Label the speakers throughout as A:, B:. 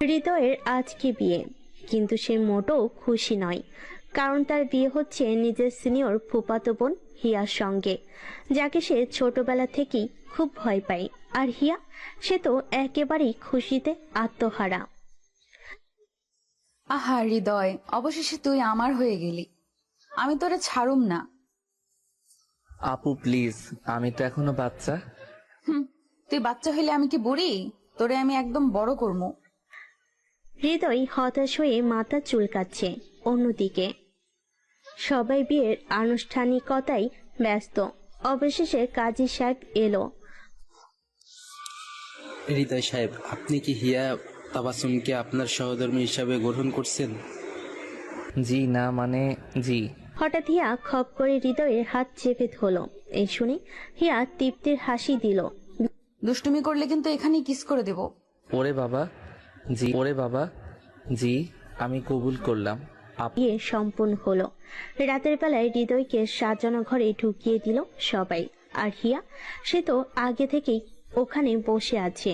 A: হৃদয়ের আজকে বিয়ে, কিন্তু সে মোটেও খুশি নয়। কারণ তার বিয়ে হচ্ছে নিজের সিনিয়র ফুফাতো বোন হিয়ার সঙ্গে, যাকে সে ছোটবেলা থেকেই খুব ভয় পায়। আর হিয়া, সে তো একেবারেই খুশিতে আত্মহারা।
B: আহা হৃদয়, অবশেষে তুই আমার হয়ে গেলি। আমি তোরে ছাড়ুম না।
C: আপু প্লিজ, আমি তো এখনো বাচ্চা।
B: তুই বাচ্চা হইলে আমি কি বুড়ি? তোরে আমি একদম বড় করবো।
A: হৃদয় হতাশ হয়ে মাথা চুলকাচ্ছে। অন্যদিকে সবাই বিয়ের আনুষ্ঠানিকতায় ব্যস্ত। অবশেষে কাজী সাহেব এলো।
D: হৃদয় সাহেব, আপনি কি হিয়া তাবাসসুমকে আপনার সহধর্মী হিসাবে গ্রহণ করছেন?
C: জি না মানে জি।
A: হঠাৎ হিয়া খপ করে হৃদয়ের হাত চেপে ধরল। এই শুনে হিয়া তৃপ্তির হাসি দিল।
B: দুষ্টুমি করলে কিন্তু এখানেই কিস করে দেব।
C: ওরে বাবা জি, ওরে বাবা জি, আমি কবুল করলাম।
A: বিয়ে সম্পূর্ণ হলো। রাতের বেলায় হৃদয়কে সাজানো ঘরে ঢুকিয়ে দিল সবাই। আর হিয়া, সে তো আগে থেকেই ওখানে বসে আছে,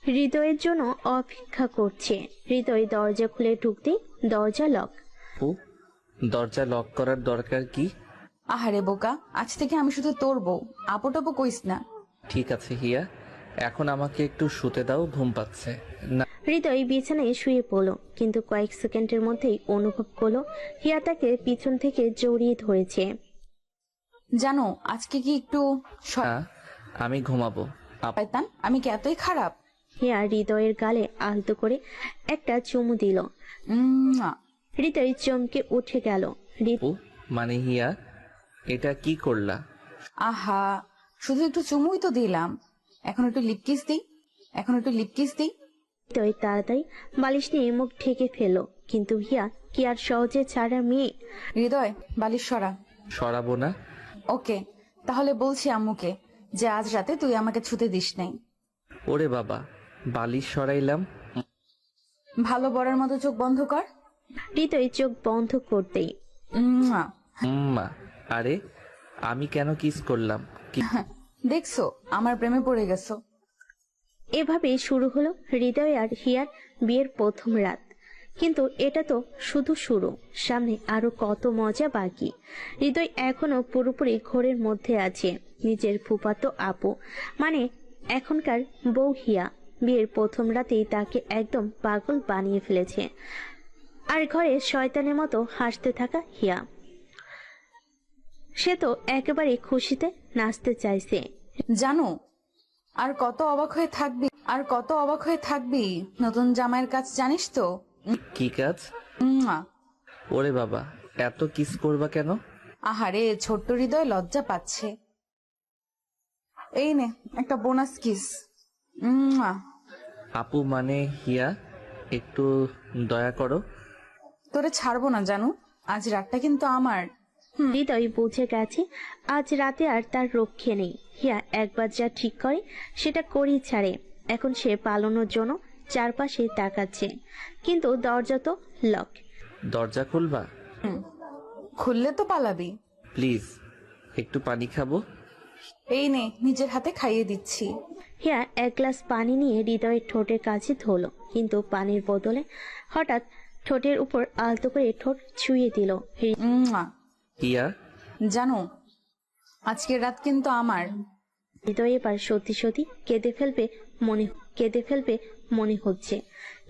A: হৃদয়ের জন্য অপেক্ষা করছে। হৃদয় দরজা খুলে ঢুকতেই দরজা লক।
C: আপু, দরজা লক করার দরকার কি?
B: আহারে বোকা, আজ থেকে আমি শুধু তোর বউ, আপু টাপু কইস না।
C: ঠিক আছে হিয়া, এখন আমাকে একটু শুতে দাও, ঘুম পাচ্ছে না।
A: হৃদয় বিছানায় শুয়ে পড়ল, কিন্তু কয়েক সেকেন্ডের মধ্যেই অনুভব করলো হিয়া তাকে পিছন থেকে জড়িয়ে ধরেছে।
B: জানো আজকে কি একটু
C: না, আমি ঘুমাবো।
B: শয়তান, আমি কি এতই খারাপ?
A: হিয়া হৃদয়ের গালে আলতো করে একটা চুমু দিল।
B: উম্মুয়া।
A: হৃদয় চমকে উঠে গেল।
C: আপু মানে হিয়া, এটা কি করলা?
B: আহা, শুধু একটু চুমুই তো দিলাম। এখন একটু লিপকিস দিই, এখন একটু লিপকিস দিই।
A: হৃদয় তাড়াতাড়ি বালিশ নিয়ে মুখ ঢেকে ফেলল, কিন্তু হিয়া কি আর সহজে ছাড়া মেয়ে?
B: হৃদয়, বালিশ সরা।
C: সরাবো না।
B: ওকে, তাহলে বলছি আম্মুকে যে আজ রাতে তুই আমাকে ছুতে দিস নাই।
C: ওরে বাবা, বালিশ সরাইলাম।
B: ভালো বড়ের মতো চোখ বন্ধ কর।
A: হৃদয় চোখ বন্ধ করতেই
B: উম্মুয়া।
C: মা, আরে আমি কেন কিস করলাম?
B: দেখছো, আমার প্রেমে পড়ে গেছো।
A: এভাবেই শুরু হলো হৃদয় আর হিয়ার বিয়ের প্রথম রাত। কিন্তু এটা তো শুধু শুরু, সামনে আরো কত মজা বাকি। হৃদয় এখনো পুরোপুরি ঘোরের মধ্যে আছে। নিজের ফুফাতো আপু মানে এখনকার বউ হিয়া বিয়ের প্রথম রাতেই তাকে একদম পাগল বানিয়ে ফেলেছে। আর ঘরে শয়তানের মতো হাসতে থাকা হিয়া, সে তো একেবারে খুশিতে নাচতে চাইছে।
B: জানো, আর কত অবাক হয়ে থাকবি, আর কত অবাক হয়ে থাকবি। নতুন জামাইয়ের কাজ জানিস তো?
C: কি কাজ?
B: উম্মুয়া।
C: ওরে বাবা, এত কিস করবা কেন?
B: আহারে, ছোট্ট হৃদয় লজ্জা পাচ্ছে। এই নে একটা বোনাস কিস। উম্মুয়া।
C: আপু মানে হিয়া, একটু দয়া করো।
B: তোরে ছাড়বো না জানু, আজ রাতটা কিন্তু আমার।
A: হৃদয় বুঝে গেছে আজ রাতে আর তার রক্ষে নেই। হিয়া একবার যা ঠিক করে সেটা করেই ছাড়ে। এখন সে পালানোর জন্য চারপাশে তাকাচ্ছে, কিন্তু দরজা তো লক।
C: দরজা খুলবা?
B: খুললে তো পালাবি।
C: প্লিজ, একটু পানি খাবো।
B: এই নে, নিজের হাতে খাইয়ে দিচ্ছি।
A: হিয়া এক গ্লাস পানি নিয়ে হৃদয়ের ঠোঁটের কাছে ধরল, কিন্তু পানির বদলে হঠাৎ ঠোঁটের উপর আলতো করে ঠোঁট ছুঁয়ে দিল।
B: উম্মুয়া।
C: হিয়া,
B: জানো, আজকের রাত কিন্তু আমার।
A: হৃদয় এবার সত্যি সত্যি কেঁদে ফেলবে মনে হচ্ছে,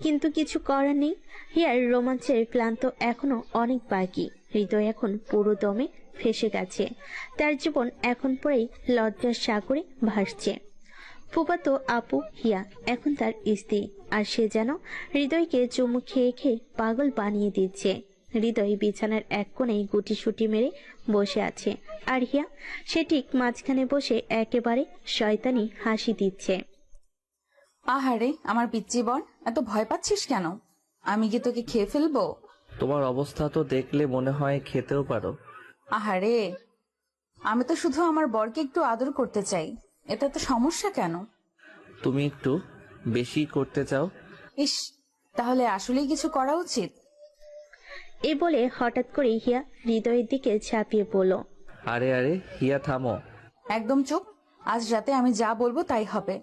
A: কিন্তু কিছু করার নেই। হিয়ার রোমাঞ্চের ক্লান্ত এখনো অনেক বাকি। হৃদয় এখন পুরো দমে ফেসে গেছে। তার জীবন এখন পরেই লজ্জার সাগরে ভাসছে। ফুফাতো আপু হিয়া এখন তার স্ত্রী, আর সে যেন হৃদয়কে চুমু খেয়ে খেয়ে পাগল বানিয়ে দিচ্ছে। হৃদয় বিছানার এক কোণে গুটিসুটি মেরে বসে আছে, আর হিয়া সে ঠিক মাঝখানে বসে একেবারে শয়তানি হাসি দিচ্ছে।
B: আহারে আমার পিচ্চি বোন, এত ভয় পাচ্ছিস কেন? আমি কি তোকে খেয়ে ফেলবো?
C: তোমার অবস্থা তো দেখলে মনে হয় খেতেও পারো।
B: আহারে, আমি তো শুধু আমার বরকে একটু আদর করতে চাই, এটা তো সমস্যা কেন?
C: তুমি একটু বেশি করতে চাও।
B: ইস, তাহলে আসলেই কিছু করা উচিত।
A: এ বলে হঠাৎ করে হিয়া হৃদয়ের দিকে ঝাঁপিয়ে পড়ল।
C: আরে আরে হিয়া, থামো।
B: একদম চুপ, আজ রাতে আমি যা বলবো তাই হবে।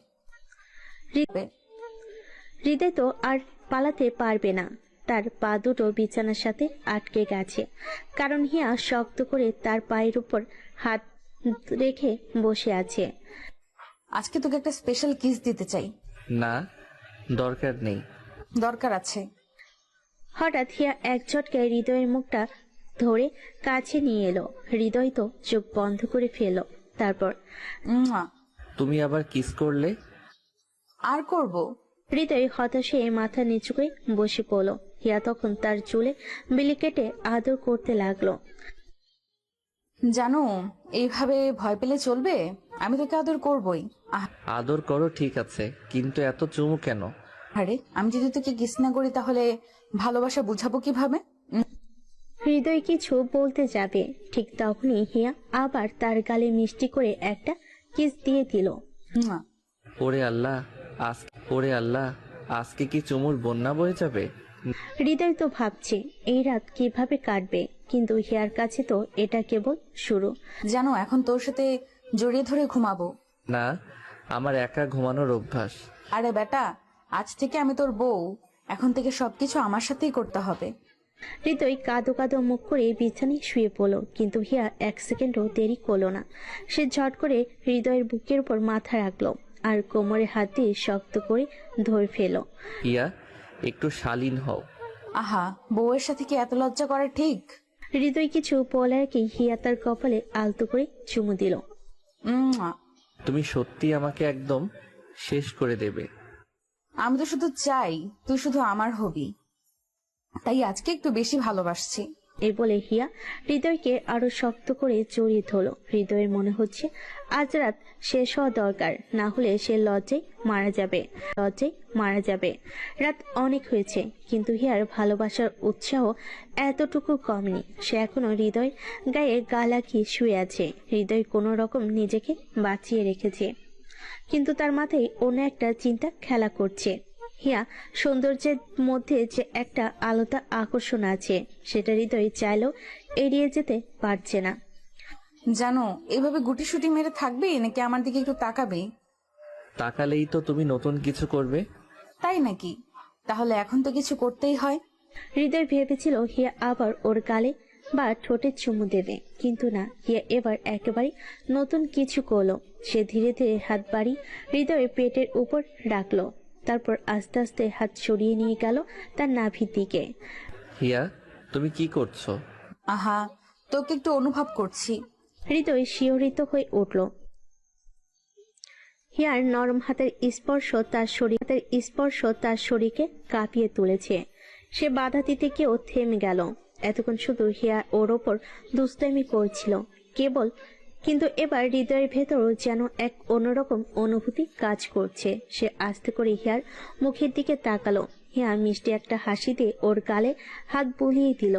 A: হৃদয় তো আর পালাতে পারবে না। তার পা দুটো বিছানার সাথে আটকে গেছে, কারণ হিয়া শক্ত করে তার পায়ের উপর হাত রেখে বসে আছে।
B: আজকে তোকে একটা স্পেশাল কিস দিতে চাই।
C: না, দরকার নেই।
B: দরকার আছে।
A: হঠাৎ হিয়া এক ঝটকায় হৃদয়ের মুখটা ধরে কাছে নিয়ে এলো। হৃদয় তো চোখ বন্ধ করে ফেলল। তারপর
B: উম্মা।
C: তুমি আবার কিস করলে?
B: আর করব?
A: হৃদয় হতাশে মাথা নিচু করে বসে পড়ল। হিয়া তখন তার চুলে বিলি কেটে আদর করতে লাগলো।
B: জানো, এইভাবে ভয় পেলে চলবে? আমি তোকে আদর করবই।
C: আদর করো ঠিক আছে, কিন্তু এত চুমু কেন?
B: আরে আমি যদি তোকে কিস না করি তাহলে ভালোবাসা বুঝাবো কিভাবে?
A: হৃদয় কিছু বলতে যাবে, ঠিক তখনই হিয়া আবার তার গালে মিষ্টি করে একটা কিস দিয়ে দিল।
B: উম্মা।
C: ওরে আল্লাহ, ওরে আল্লাহ, আজকে কি চুমুর বন্যা বয়ে যাবে?
A: হৃদয় তো ভাবছে এই রাত কিভাবে কাটবে, কিন্তু হিয়ার কাছে তো এটা কেবল শুরু।
B: জানো, এখন তোর সাথে জড়িয়ে ধরে ঘুমাবো।
C: না, আমার একা ঘুমানোর অভ্যাস।
B: আরে বেটা, আজ থেকে আমি তোর বউ। এখন থেকে সবকিছু আমার সাথেই করতে হবে।
A: হৃদয় কাঁদো কাঁদো মুখ করে বিছানায় শুয়ে পড়ল, কিন্তু হিয়া এক সেকেন্ডও দেরি করলো না। সে ঝট করে হৃদয়ের বুকের উপর মাথা রাখলো আর কোমরে হাত দিয়ে শক্ত করে ধরে ফেল।
C: হিয়া, একটু শালীন হও।
B: আহা, বউয়ের সাথে কি এত লজ্জা করা ঠিক?
A: হৃদয় কিছু বলার কি হিয়া তার কপালে আলতো করে চুমু দিল।
B: উম্মা।
C: তুমি সত্যি আমাকে একদম শেষ করে দেবে।
B: আমি তো শুধু চাই তুই শুধু আমার হবি, তাই আজকে একটু বেশি ভালোবাসছি।
A: এই বলে হিয়া হৃদয়কে আরো শক্ত করে জড়িয়ে ধরল। হৃদয়ের মনে হচ্ছে আজ রাত শেষ হওয়া দরকার, না হলে সে লজ্জায় মারা যাবে। রাত অনেক হয়েছে, কিন্তু হিয়ার ভালোবাসার উৎসাহ এতটুকু কমেনি। সে এখনো হৃদয় গায়ে গা লাগিয়ে শুয়ে আছে। হৃদয় কোনো রকম নিজেকে বাঁচিয়ে রেখেছে, কিন্তু তার মাথায় অন্য একটা চিন্তা খেলা করছে। হিয়া সৌন্দর্যের মধ্যে যে একটা আলাদা আকর্ষণ আছে, সেটা হৃদয় চাইলেও এড়িয়ে যেতে পারছে না।
B: জানো, এভাবে গুটিসুটি মেরে থাকবে নাকি আমার দিকে একটু তাকাবে?
C: তাকালেই তো তুমি নতুন কিছু করবে।
B: তাই নাকি? তাহলে এখন তো কিছু করতেই হয়।
A: হৃদয় ভেবেছিল হিয়া আবার ওর গালে বা ঠোঁটে চুমু দেবে, কিন্তু না, হিয়া এবার একেবারে নতুন কিছু করলো। সে ধীরে ধীরে হাত বাড়ি হৃদয়ের পেটের উপর রাখলো, তারপর আস্তে আস্তে হাত সরিয়ে নিয়ে গেল তার নাভির দিকে।
C: হিয়া, তুমি কি করছো?
B: আহা, তোকে একটু অনুভব করছি।
A: হৃদয় শিহরিত হয়ে উঠল। হিয়ার নরম হাতের স্পর্শ তার শরীরকে কাঁপিয়ে তুলেছে। সে বাধা দিতে গিয়েও থেমে গেল। এতক্ষণ শুধু হিয়া ওর ওপর দুষ্টামি করছিল কেবল, কিন্তু এবার হৃদয়ের ভেতরও যেন এক অন্যরকম অনুভূতি কাজ করছে। সে আস্তে করে হিয়ার মুখের দিকে তাকালো। হিয়া মিষ্টি একটা হাসি দিয়ে ওর গালে হাত বুলিয়ে দিল।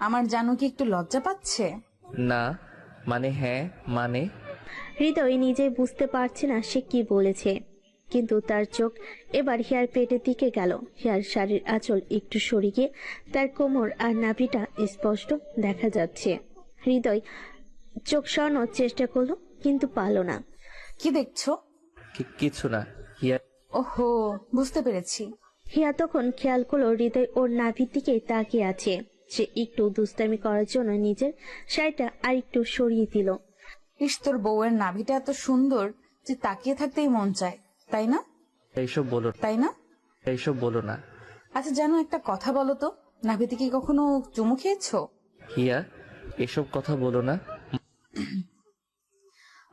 B: আমার জানো কি একটু লজ্জা পাচ্ছে?
C: না, মানে হ্যাঁ, মানে।
A: হৃদয় নিজেই বুঝতে পারছে না সে কি বলেছে, কিন্তু তার চোখ এবার হিয়ার পেটের দিকে গেল। হিয়ার শাড়ির আঁচল একটু সরে গিয়ে তার কোমর আর নাভিটা স্পষ্ট দেখা যাচ্ছে। হৃদয় চোখ সরানোর চেষ্টা করলো, কিন্তু পারল না।
B: কি দেখছো?
C: কিছু না হিয়া।
B: ওহো, বুঝতে পেরেছি।
A: হিয়া তখন খেয়াল করলো হৃদয় ওর নাভির দিকে তাকিয়ে আছে। সে একটু দুষ্টামি করার জন্য নিজের শাড়িটা আর একটু সরিয়ে দিল।
B: ইস, তোর বউয়ের নাভিটা এত সুন্দর যে তাকিয়ে থাকতেই মন চায়, তাই না?
C: এইসব বলো,
B: তাই না?
C: এইসব বলো না।
B: আচ্ছা জানো, একটা কথা বলো তো, নাভিতে কি কখনো চুমু খেয়েছো?
C: হিয়া, এসব কথা বলো না।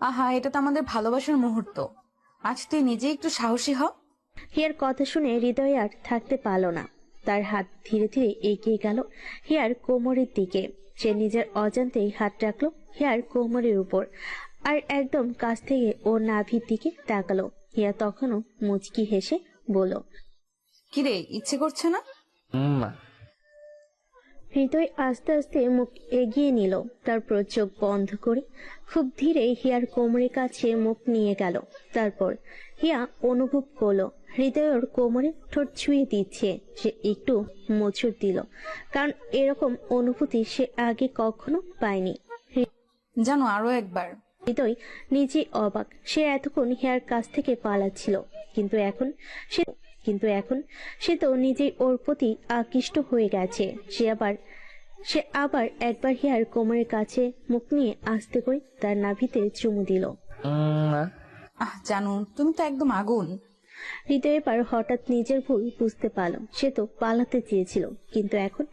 B: আহা, এটা তো আমাদের ভালোবাসার মুহূর্ত। আজ তুই নিজে একটু সাহসী হ।
A: হিয়ার কথা শুনে হৃদয় আর থাকতে পারল না। তার হাত ধীরে ধীরে এগিয়ে গেল হিয়ার কোমরের দিকে। সে নিজের অজান্তেই হাত রাখলো হিয়ার কোমরের উপর আর একদম কাছ থেকে ওর নাভির দিকে তাকালো। হিয়া তখনও মুচকি হেসে বলল,
B: কিরে, ইচ্ছে করছে না?
C: মা।
A: হৃদয় আস্তে আস্তে মুখ এগিয়ে নিল, তারপর চোখ বন্ধ করে খুব ধীরে হিয়ার কোমরের কাছে মুখ নিয়ে গেল। তারপর হিয়া অনুভব করলো হৃদয় ওর কোমরে ঠোঁট ছুঁয়ে দিচ্ছে। সে একটু মোচড় দিল, কারণ এরকম অনুভূতি সে আগে কখনো পায়নি।
B: জানো, আরো একবার।
A: হৃদয় নিজে অবাক। সে এতক্ষণ হিয়ার কাছ থেকে পালাচ্ছিল, কিন্তু এখন সে কিন্তু এখন সে তো নিজেই ওর প্রতি আকৃষ্ট হয়ে গেছে। সে আবার একবার হিয়ার কোমরের কাছে মুখ নিয়ে আস্তে করে তার নাভিতে চুমু দিল।
C: না।
B: জানু তুমি তো একদম আগুন।
A: হৃদয় এবার হঠাৎ নিজের ভুল বুঝতে পারল। সে তো পালাতে চেয়েছিল, কিন্তু এখন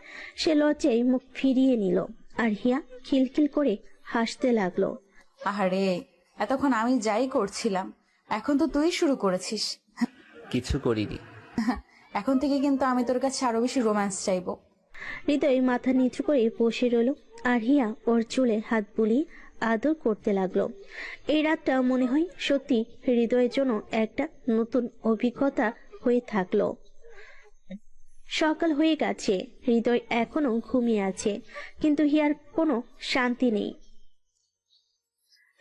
A: সে লজ্জায় মুখ ফিরিয়ে নিল। আর হিয়া খিলখিল করে হাসতে লাগলো।
B: আহারে, এতক্ষণ আমি যাই করছিলাম, এখন তো তুই শুরু করেছিস।
C: কিছু করিনি।
B: এখন থেকে কিন্তু আমি তোর কাছে আরো বেশি রোম্যান্স চাইবো।
A: হৃদয় মাথা নিচু করে বসে রইল, আর হিয়া ওর চুলে হাত বুলিয়ে আদর করতে লাগলো। এই রাতটা মনে হয় সত্যি হৃদয়ের জন্য একটা নতুন অভিজ্ঞতা হয়ে থাকলো। সকাল হয়ে গেছে, হৃদয় এখনো ঘুমিয়ে আছে, কিন্তু হিয়ার কোনো শান্তি নেই।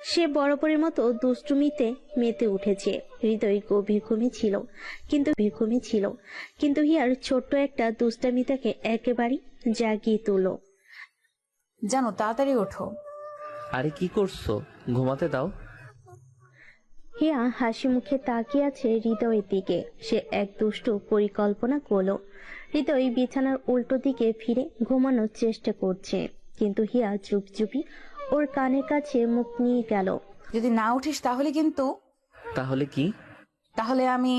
A: সে বরাবরের মতো দুষ্টুমিতে মেতে উঠেছে। হৃদয় গভীর ঘুমে ছিল, কিন্তু হিয়ার ছোট্ট একটা দুষ্টামি তাকে একেবারে জাগিয়ে তুলল।
B: জানো, তাড়াতাড়ি ওঠো।
C: আরে কি করছো? ঘুমাতে দাও।
A: হিয়া হাসি মুখে তাকিয়ে আছে হৃদয়ের দিকে। সে এক দুষ্টু পরিকল্পনা করলো। হৃদয় বিছানার উল্টো দিকে ফিরে ঘুমানোর চেষ্টা করছে, কিন্তু হিয়া চুপচুপি ওর কানের কাছে মুখ নিয়ে গেল।
B: যদি না উঠিস তাহলে কিন্তু।
C: তাহলে কি?
B: তাহলে আমি।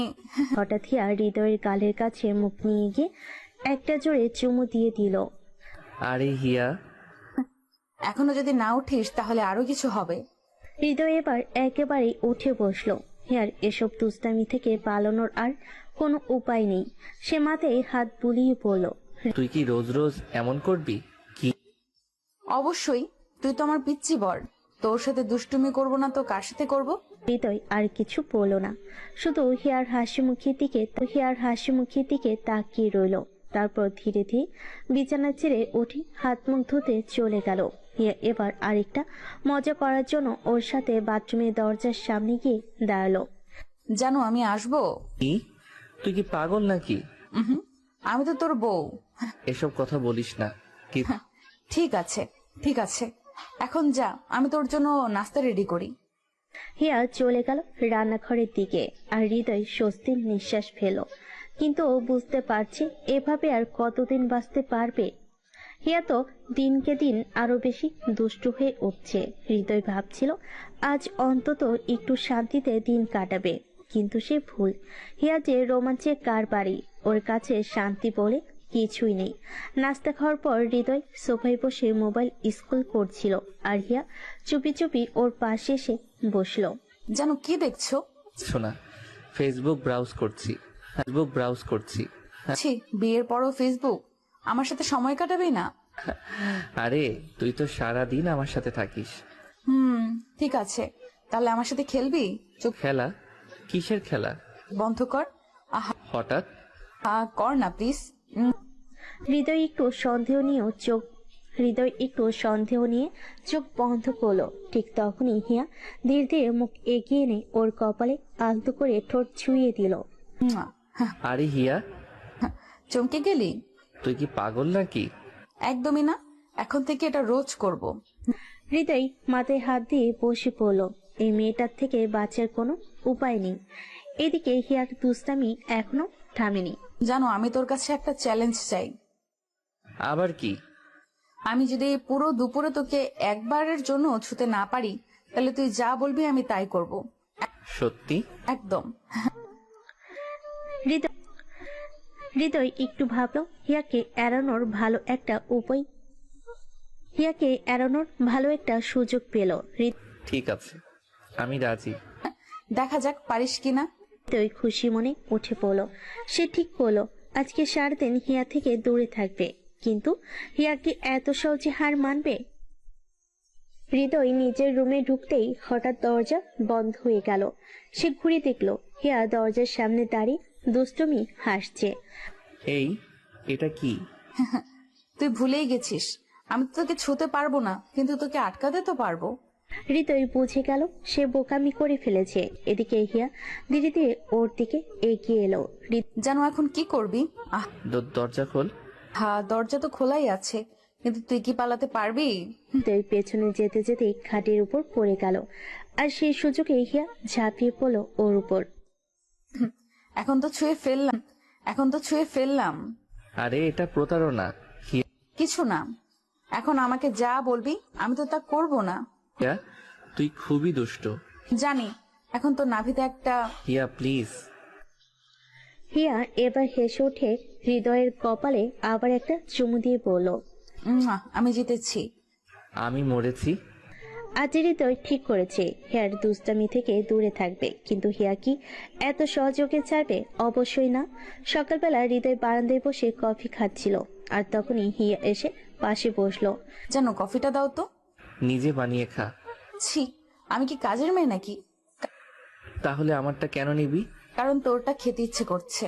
A: হঠাৎ হিয়া হৃদয়ের গালের কাছে মুখ নিয়ে গিয়ে একটা জোরে চুমু দিয়ে দিল।
C: আরে হিয়া।
B: এখনো যদি না উঠিস তাহলে আরো কিছু হবে।
A: হৃদয় এবার একেবারে উঠে বসলো। হিয়ার এসব দুষ্টামি থেকে পালানোর আর কোনো উপায় নেই। সে মাথায় হাত বুলিয়ে পড়ল।
C: তুই কি রোজ রোজ এমন করবি? কি?
A: অবশ্যই, তুই তো আমার পিচ্চি বর, তোর সাথে দুষ্টুমি করব না তো কার সাথে করব? হৃদয় আর কিছু বলল না, শুধু হিয়ার হাসি মুখের দিকে তাকিয়ে রইল। তারপর ধীরে ধীরে বিছানা ছেড়ে উঠে হাত মুখ ধুতে চলে গেল। হিয়া এবার আরেকটা মজা করার জন্য ওর সাথে বাথরুমের দরজার সামনে গিয়ে দাঁড়ালো।
B: জানো আমি আসবো?
C: কি? তুই কি পাগল নাকি?
B: আমি তো তোর বউ।
C: এসব কথা বলিস না। কি?
B: ঠিক আছে ঠিক আছে, এখন যা, আমি তোর জন্য নাস্তা রেডি করি।
A: হিয়া চলে গেল রান্নাঘরের দিকে, আর হৃদয় স্বস্তির নিঃশ্বাস ফেল। কিন্তু ও বুঝতে পারছে এভাবে আর কতদিন বাঁচতে পারবে। হিয়া তো দিনকে দিন আরো বেশি দুষ্টু হয়ে উঠছে। হৃদয় ভাবছিল আজ অন্তত একটু শান্তিতে দিন কাটাবে, কিন্তু সে ভুল। হিয়া যে রোমাঞ্চে কার বাড়ি, ওর কাছে শান্তি বলে কিছুই নেই। নাস্তা খাওয়ার পর হৃদয় সোফায় বসে মোবাইল স্ক্রল করছিল, আর হিয়া চুপি চুপি ওর পাশে এসে বসলো।
B: জানো কি দেখছো?
C: শোনা, ফেসবুক ব্রাউজ করছি।
B: ছি, বিয়ের পরও ফেসবুক? আমার সাথে সময় কাটাবে না?
C: আরে তুই তো সারা দিন আমার সাথে থাকিস।
B: ঠিক আছে, তাহলে আমার সাথে খেলবি? চুপ।
C: খেলা? কিসের খেলা?
B: বন্ধ কর। আহা,
C: হঠাৎ?
B: কর না প্লিজ।
A: হৃদয় একটু সন্দেহ নিয়ে চোখ বন্ধ করলো। ঠিক তখনই হিয়া ধীরে ধীরে মুখ এগিয়ে এনে ওর কপালে আলতো করে ঠোঁট ছুঁয়ে দিল।
C: আরে হিয়া,
B: চমকে গেলি?
C: তুই কি পাগল নাকি?
B: একদমই না, এখন থেকে এটা রোজ করব।
A: হৃদয় মাথায় হাত দিয়ে বসে পড়ল। এই মেয়েটার থেকে বাঁচার কোনো উপায় নেই। এদিকে হিয়ার দুষ্টামি এখনো থামেনি।
B: জানো, আমি তোর কাছে একটা চ্যালেঞ্জ চাই।
C: আবার কি?
B: আমি যদি পুরো দুপুরে তোকে একবারের জন্য ছুতে না পারি, তাহলে তুই যা বলবি আমি তাই করব।
C: সত্যি?
B: একদম।
A: হৃদয় একটু ভাবলো হিয়াকে এড়ানোর ভালো একটা সুযোগ পেল।
C: ঠিক আছে, আমি রাজি।
B: দেখা যাক পারিস কিনা।
A: হৃদয় খুশি মনে উঠে পড়ল। সে ঠিক করলো আজকে সারাদিন হিয়া থেকে দূরে থাকবে, কিন্তু হিয়া কি এত সহজে হার মানবে? হৃদয় নিজের রুমে ঢুকতেই হঠাৎ দরজা বন্ধ হয়ে গেল। সে ঘুরে দেখলো হিয়া দরজার সামনে দাঁড়িয়ে দুষ্টুমি হাসছে।
C: এটা কি?
B: তুই ভুলেই গেছিস, আমি তো তোকে ছুতে পারবো না, কিন্তু তোকে আটকাতে তো পারবো।
A: হৃদয় বুঝে গেল সে বোকামি করে ফেলেছে। এদিকে হিয়া ধীরে ধীরে ওর দিকে এগিয়ে এলো।
B: জানো এখন কি করবি?
C: দরজা খোল।
B: হ্যাঁ, দরজা তো খোলাই আছে, কিন্তু তুই কি পালাতে পারবি?
A: হৃদয় পেছনে যেতে যেতে খাটের উপর পড়ে গেল, আর সেই সুযোগে হিয়া ঝাঁপিয়ে পড়লো ওর উপর।
B: এখন তো ছুঁয়ে ফেললাম।
C: আরে এটা প্রতারণা।
B: কিছু না, এখন আমাকে যা বলবি আমি তো তা করব না।
C: হিয়া, তুই খুবই দুষ্ট।
B: জানি, এখন তো নাভিতে একটা।
C: হিয়া প্লিজ।
A: হিয়া এবার হেসে উঠে হৃদয়ের কপালে আবার একটা চুমু দিয়ে বলল,
B: আমি জিতেছি।
C: আমি মরেছি।
A: আজ হৃদয় ঠিক করেছে হিয়ার দুষ্টামি থেকে দূরে থাকবে, কিন্তু হিয়া কি এত সহযোগে চাইবে? অবশ্যই না। সকালবেলা হৃদয় বারান্দায় বসে কফি খাচ্ছিল, আর তখনই হিয়া এসে পাশে বসলো।
B: জানো, কফিটা দাও তো।
C: নিজে বানিয়ে খা।
B: ছি, আমি কি কাজের মেয়ে নাকি?
C: তাহলে আমারটা কেন নিবি?
B: কারণ তোরটা খেতে ইচ্ছে করছে।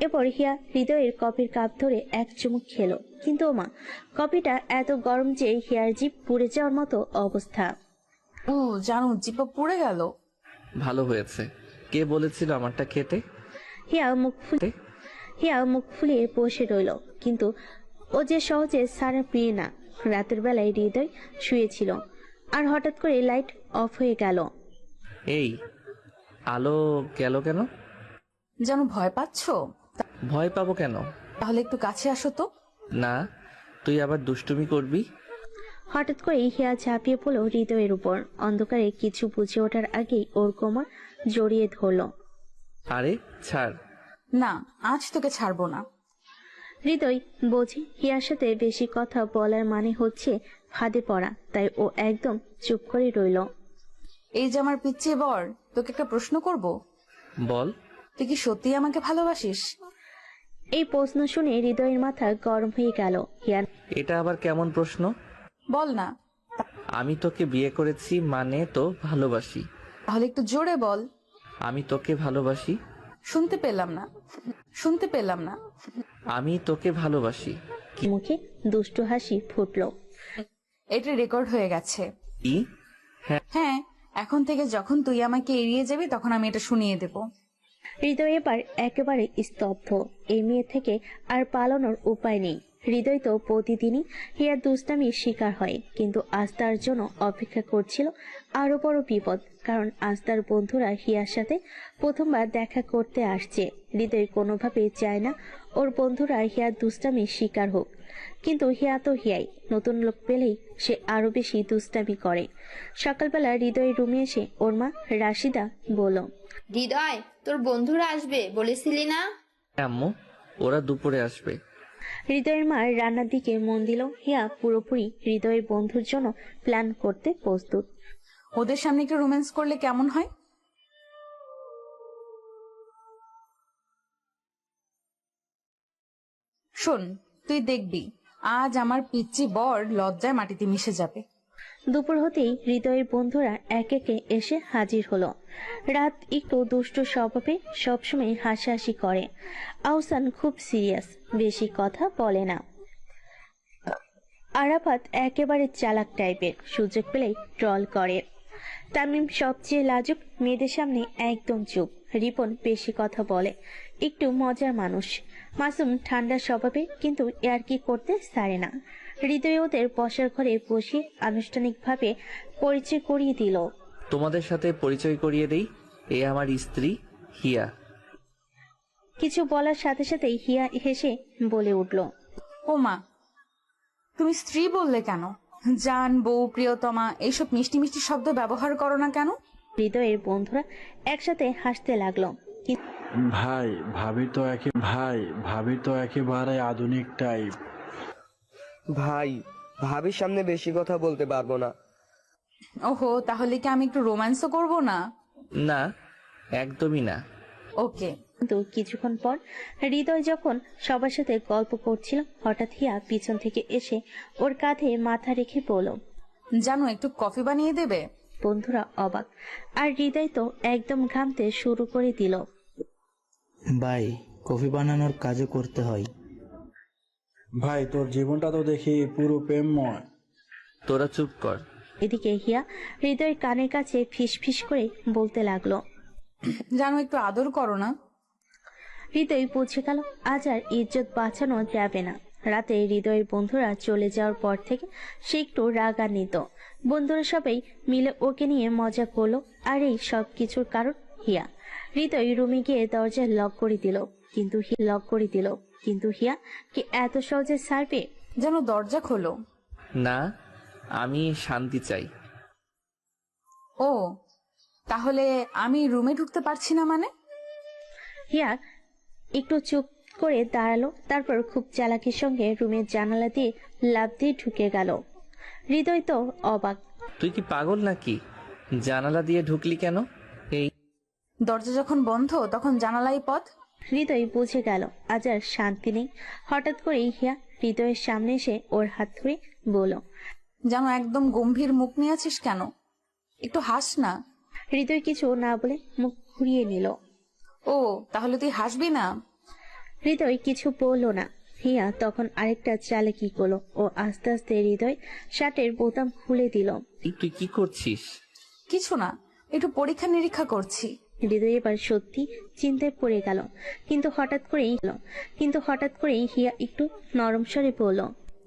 A: এরপর হিয়া হৃদয়ের কফির কাপ ধরে এক চুমুক খেলো, কিন্তু ওমা, কফিটা এত গরম যে হিয়ার জিভ পুড়ে যাওয়ার মতো অবস্থা।
B: জানো, জিপা পুড়ে গেল।
C: ভালো হয়েছে। কে বলেছিল আমারটা খেতে?
A: হিয়া মুখ ফুলিয়ে বসে রইল, কিন্তু ও যে সহজে সারা প্রিয়ে না। রাতের বেলায় হৃদয় শুয়েছিল, আর হঠাৎ করে লাইট অফ হয়ে গেল।
C: এই আলো গেল কেন?
B: জানো, ভয় পাচ্ছো?
C: ভয় পাবো কেন?
B: তাহলে একটু কাছে আসো তো।
C: না, তুই আবার দুষ্টুমি করবি।
A: হঠাৎ করে হিয়া ঝাঁপিয়ে পড়লো হৃদয়ের উপর। অন্ধকারে কিছু বুঝে ওঠার আগেই ওর কোমর জড়িয়ে ধরল।
C: আরে ছাড়।
B: না, আজ তোকে ছাড়বো না।
A: হৃদয় বোঝে হিয়ার সাথে বেশি কথা বলার মানে হচ্ছে ফাঁদে পড়া, তাই ও একদম চুপ করে রইল।
B: এই যে আমার পিচ্চি বর, তোকে একটা প্রশ্ন করব।
C: বল।
B: তুই কি সত্যি আমাকে ভালোবাসিস?
A: এই প্রশ্ন শুনে হৃদয়ের মাথা গরম হয়ে গেল। হিয়া
C: এটা আবার কেমন প্রশ্ন?
B: বল না।
C: আমি তোকে বিয়ে করেছি মানে তো ভালোবাসি।
B: তাহলে একটু জোরে বল।
C: আমি তোকে ভালোবাসি।
B: শুনতে পেলাম না।
C: আমি তোকে ভালোবাসি।
A: মুখে দুষ্টু হাসি ফুটল।
B: এটা রেকর্ড হয়ে গেছে।
C: কি?
B: হ্যাঁ, এখন থেকে যখন তুই আমাকে এড়িয়ে যাবি তখন আমি এটা শুনিয়ে দেব।
A: হৃদয় এবার একেবারে স্তব্ধ। এই মেয়ে থেকে আর পালানোর উপায় নেই। হৃদয় তো প্রতিদিনই হিয়ার দুষ্টামির শিকার হয়, কিন্তু আজ তার জন্য অপেক্ষা করছিল আরো বড় বিপদ। কারণ আজ তার বন্ধুরা হিয়ার সাথে প্রথমবার দেখা করতে আসছে। হৃদয় কোনোভাবে চায় না ওর বন্ধুরা হিয়ার দুষ্টামির শিকার হোক, কিন্তু হিয়া তো হিয়াই। নতুন লোক পেলেই সে আরো বেশি দুষ্টামি করে। সকালবেলা হৃদয় রুমে এসে ওর মা রাশিদা বলল,
E: হৃদয়, তোর বন্ধুরা আসবে বলেছিলি না?
C: আম্মু, ওরা দুপুরে আসবে।
A: হৃদয়ের মা রান্নার দিকে মন দিল। হিয়া পুরোপুরি হৃদয়ের বন্ধুর জন্য প্ল্যান করতে প্রস্তুত।
B: ওদের সামনে একটু রোম্যান্স করলে কেমন হয়? শোন, তুই দেখবি আজ আমার পিচ্চি বর লজ্জায় মাটিতে মিশে যাবে।
A: দুপুর হতেই হৃদয়ের বন্ধুরা এক একে এসে হাজির হলো। রাত একটু দুষ্ট স্বভাবে, সবসময় হাসাহাসি করে। আহসান খুব সিরিয়াস, বেশি কথা বলে না। আরাফাত একেবারে চালাক টাইপের, সুযোগ পেলেই ট্রল করে। তামিম সবচেয়ে লাজুক, মেয়েদের সামনে একদম চুপ। রিপন বেশি কথা বলে, একটু মজার মানুষ। মাসুম ঠান্ডা স্বভাবে, কিন্তু ইয়ার্কি করতে ছাড়ে না। হৃদয় ওদের বসার ঘরে বসে আনুষ্ঠানিকভাবে পরিচয় করিয়ে দিল।
C: তোমাদের সাথে পরিচয় করিয়ে দেই, এ আমার স্ত্রী হিয়া।
A: কিছু বলার সাথে সাথেই হিয়া হেসে বলে উঠল,
B: ও মা, তুমি স্ত্রী বললে কেন? জান, বউ, প্রিয়তমা এইসব মিষ্টি মিষ্টি শব্দ ব্যবহার করো না কেন?
A: হৃদয়ের বন্ধুরা একসাথে হাসতে লাগলো।
F: ভাবি তো একেবারে আধুনিক টাইপ।
G: ভাই, ভাবির সামনে বেশি কথা বলতে পারবো না।
B: ওহো, তাহলে কি আমি একটু রোম্যান্সও করবো না?
C: না, একদমই না।
B: ওকে।
A: কিন্তু কিছুক্ষণ পর হৃদয় যখন সবার সাথে গল্প করছিল, হঠাৎ হিয়া পিছন থেকে এসে ওর কাঁধে মাথা রেখে বলল,
B: জানো, একটু কফি বানিয়ে দেবে?
A: বন্ধুরা অবাক, আর হৃদয় তো একদম ঘামতে শুরু করে দিল।
H: ভাই, কফি বানানোর কাজও করতে হয়।
F: ভাই, তোর জীবনটা তো দেখি পুরো প্রেমময়।
C: তোরা চুপ কর।
A: এদিকে হিয়া হৃদয় কানের কাছে ফিস ফিস করে বলতে লাগলো,
B: জানো, একটু আদর করো না।
A: হৃদয় বুঝে গেল আজ আর ইজ্জত বাঁচানো যাবে না। রাতে হৃদয়ের বন্ধুরা চলে যাওয়ার পর থেকে সে একটু রাগান্বিত। বন্ধুরা সবাই মিলে ওকে নিয়ে মজা করলো, আর এই সব কিছুর কারণ হিয়া। হৃদয় রুমে গিয়ে দরজা লক করে দিল কিন্তু হিয়া কি এত সহজে ছাড়বে?
B: যেন দরজা খোলো।
C: না, আমি শান্তি চাই।
B: ও, তাহলে আমি রুমে ঢুকতে পারছি না মানে?
A: হিয়া একটু চুপ করে দাঁড়ালো, তারপর খুব চালাকির সঙ্গে রুমের জানালা দিয়ে লাফ দিয়ে ঢুকে গেল। হৃদয় তো অবাক।
C: তুই কি পাগল নাকি? জানালা দিয়ে ঢুকলি কেন? এই
B: দরজা যখন বন্ধ তখন জানালাই পথ।
A: হৃদয় বুঝে গেল আজ আর শান্তি নেই। হঠাৎ করেই হিয়া হৃদয়ের সামনে এসে ওর হাত ধরে বলল,
B: যেন একদম গম্ভীর মুখ নিয়ে আছিস কেন? একটু হাস না।
A: হৃদয় কিছু না বলে মুখ ঘুরিয়ে নিল।
B: ও, তাহলে তুই হাসবি না?
A: হৃদয় কিছু বলল না। হিয়া তখন আরেকটা চালাকি করলো, ও আস্তে আস্তে হৃদয় শার্টের বোতাম খুলে দিল।
C: তুই কি করছিস?
B: কিছু না, একটু পরীক্ষা নিরীক্ষা করছি।
A: হৃদয় এবার সত্যি চিন্তায় পড়ে গেল। কিন্তু হঠাৎ করেই হিয়া একটু নরম স্বরে বলল,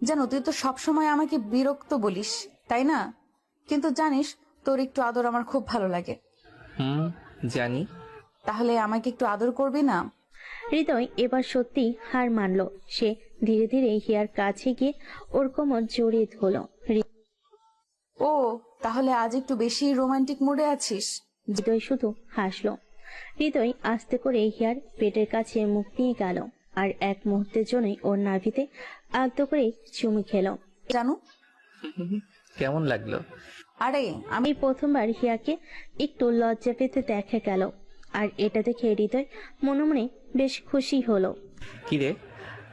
B: যেন তুই তো সবসময় আমাকে বিরক্ত বলিস, তাই না? কিন্তু জানিস তোর একটু আদর আমার খুব ভালো লাগে।
C: জানি।
B: তাহলে আমাকে একটু আদর করবি না?
A: হৃদয় এবার সত্যি হার মানল। সে ধীরে ধীরে হিয়ার কাছে গিয়ে ওর কোমর জড়িয়ে ধরল।
B: ও, তাহলে আজ একটু বেশি রোমান্টিক মুডে আছিস।
A: হৃদয় শুধু হাসলো। হৃদয় আস্তে করে হিয়ার পেটের কাছে মুখ নিয়ে গেল আর এক মুহূর্তের জন্যই ওর নাভিতে আলতো করে চুমু খেলো।
B: জানো
C: কেমন লাগলো?
B: আরে আমি
A: এই প্রথমবার হিয়াকে একটু লজ্জা পেতে দেখা গেল, আর এটা দেখে হৃদয় মনে মনে বেশ খুশি হলো।
C: কিরে,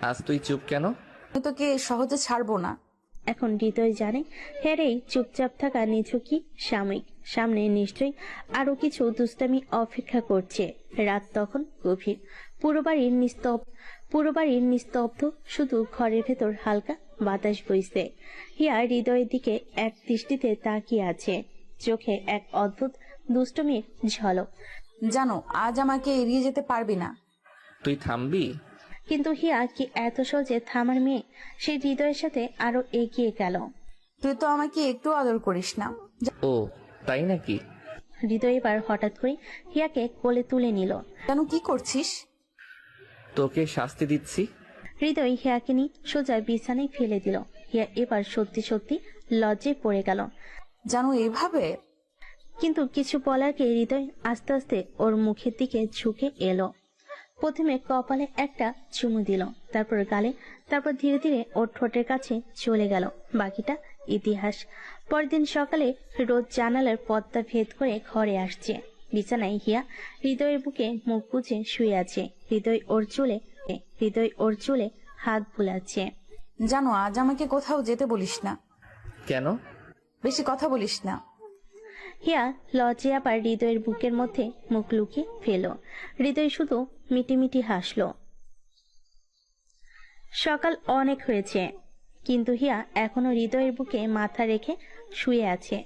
C: আজ তুই চুপ কেন?
B: তোকে সহজে ছাড়বো না।
A: এখন হৃদয় জানে হিয়ার এই চুপচাপ থাকা নিছকই সাময়িক। সামনে নিশ্চয়ই আরো কিছু দুষ্টামি অপেক্ষা করছে। রাত তখন গভীর। পুরো বাড়ির নিস্তব্ধ, শুধু ঘরের ভেতর হালকা বাতাস বইছে। হিয়া হৃদয়ের দিকে এক দৃষ্টিতে তাকিয়ে আছে, চোখে এক অদ্ভুত দুষ্টমির ঝলক।
B: জানো আজ আমাকে এড়িয়ে যেতে পারবি না।
C: তুই থামবি?
A: কিন্তু হিয়া কি এত সহজে থামার মেয়ে? সে হৃদয়ের সাথে আরো এগিয়ে গেল।
B: তুই তো আমাকে একটু আদর করিস না।
C: ও, তাই নাকি?
A: হৃদয় এবার হঠাৎ করে হিয়াকে কোলে তুলে নিল।
B: জানো কি করছিস?
C: তোকে শাস্তি দিচ্ছি।
A: হৃদয় হিয়াকে নিয়ে সোজা বিছানায় ফেলে দিল। হিয়া এবার সত্যি সত্যি লজ্জায় পড়ে গেল।
B: জানো এইভাবে
A: কিন্তু কিছু বলার আগে হৃদয় আস্তে আস্তে ওর মুখের দিকে ঝুঁকে এলো। প্রথমে কপালে একটা চুমু দিল, তারপর গালে, তারপর ধীরে ধীরে ওর ঠোঁটের কাছে চলে গেল। বাকিটা ইতিহাস। পরদিন সকালে রোদ জানালার পর্দা ভেদ করে ঘরে আসছে। বিছানায় হিয়া হৃদয়ের বুকে মুখ গুজে শুয়ে আছে। হৃদয় ওর চুলে হাত বুলাচ্ছে।
B: জানো আজ আমাকে কোথাও যেতে বলিস না।
C: কেন?
B: বেশি কথা বলিস না।
A: হিয়া লজ্জে আবার হৃদয়ের বুকের মধ্যে মুখ লুকিয়ে ফেল। হৃদয় শুধু মিটিমিটি হাসলো। সকাল অনেক হয়েছে, কিন্তু হিয়া এখনো হৃদয়ের বুকে মাথা রেখে শুয়ে আছে।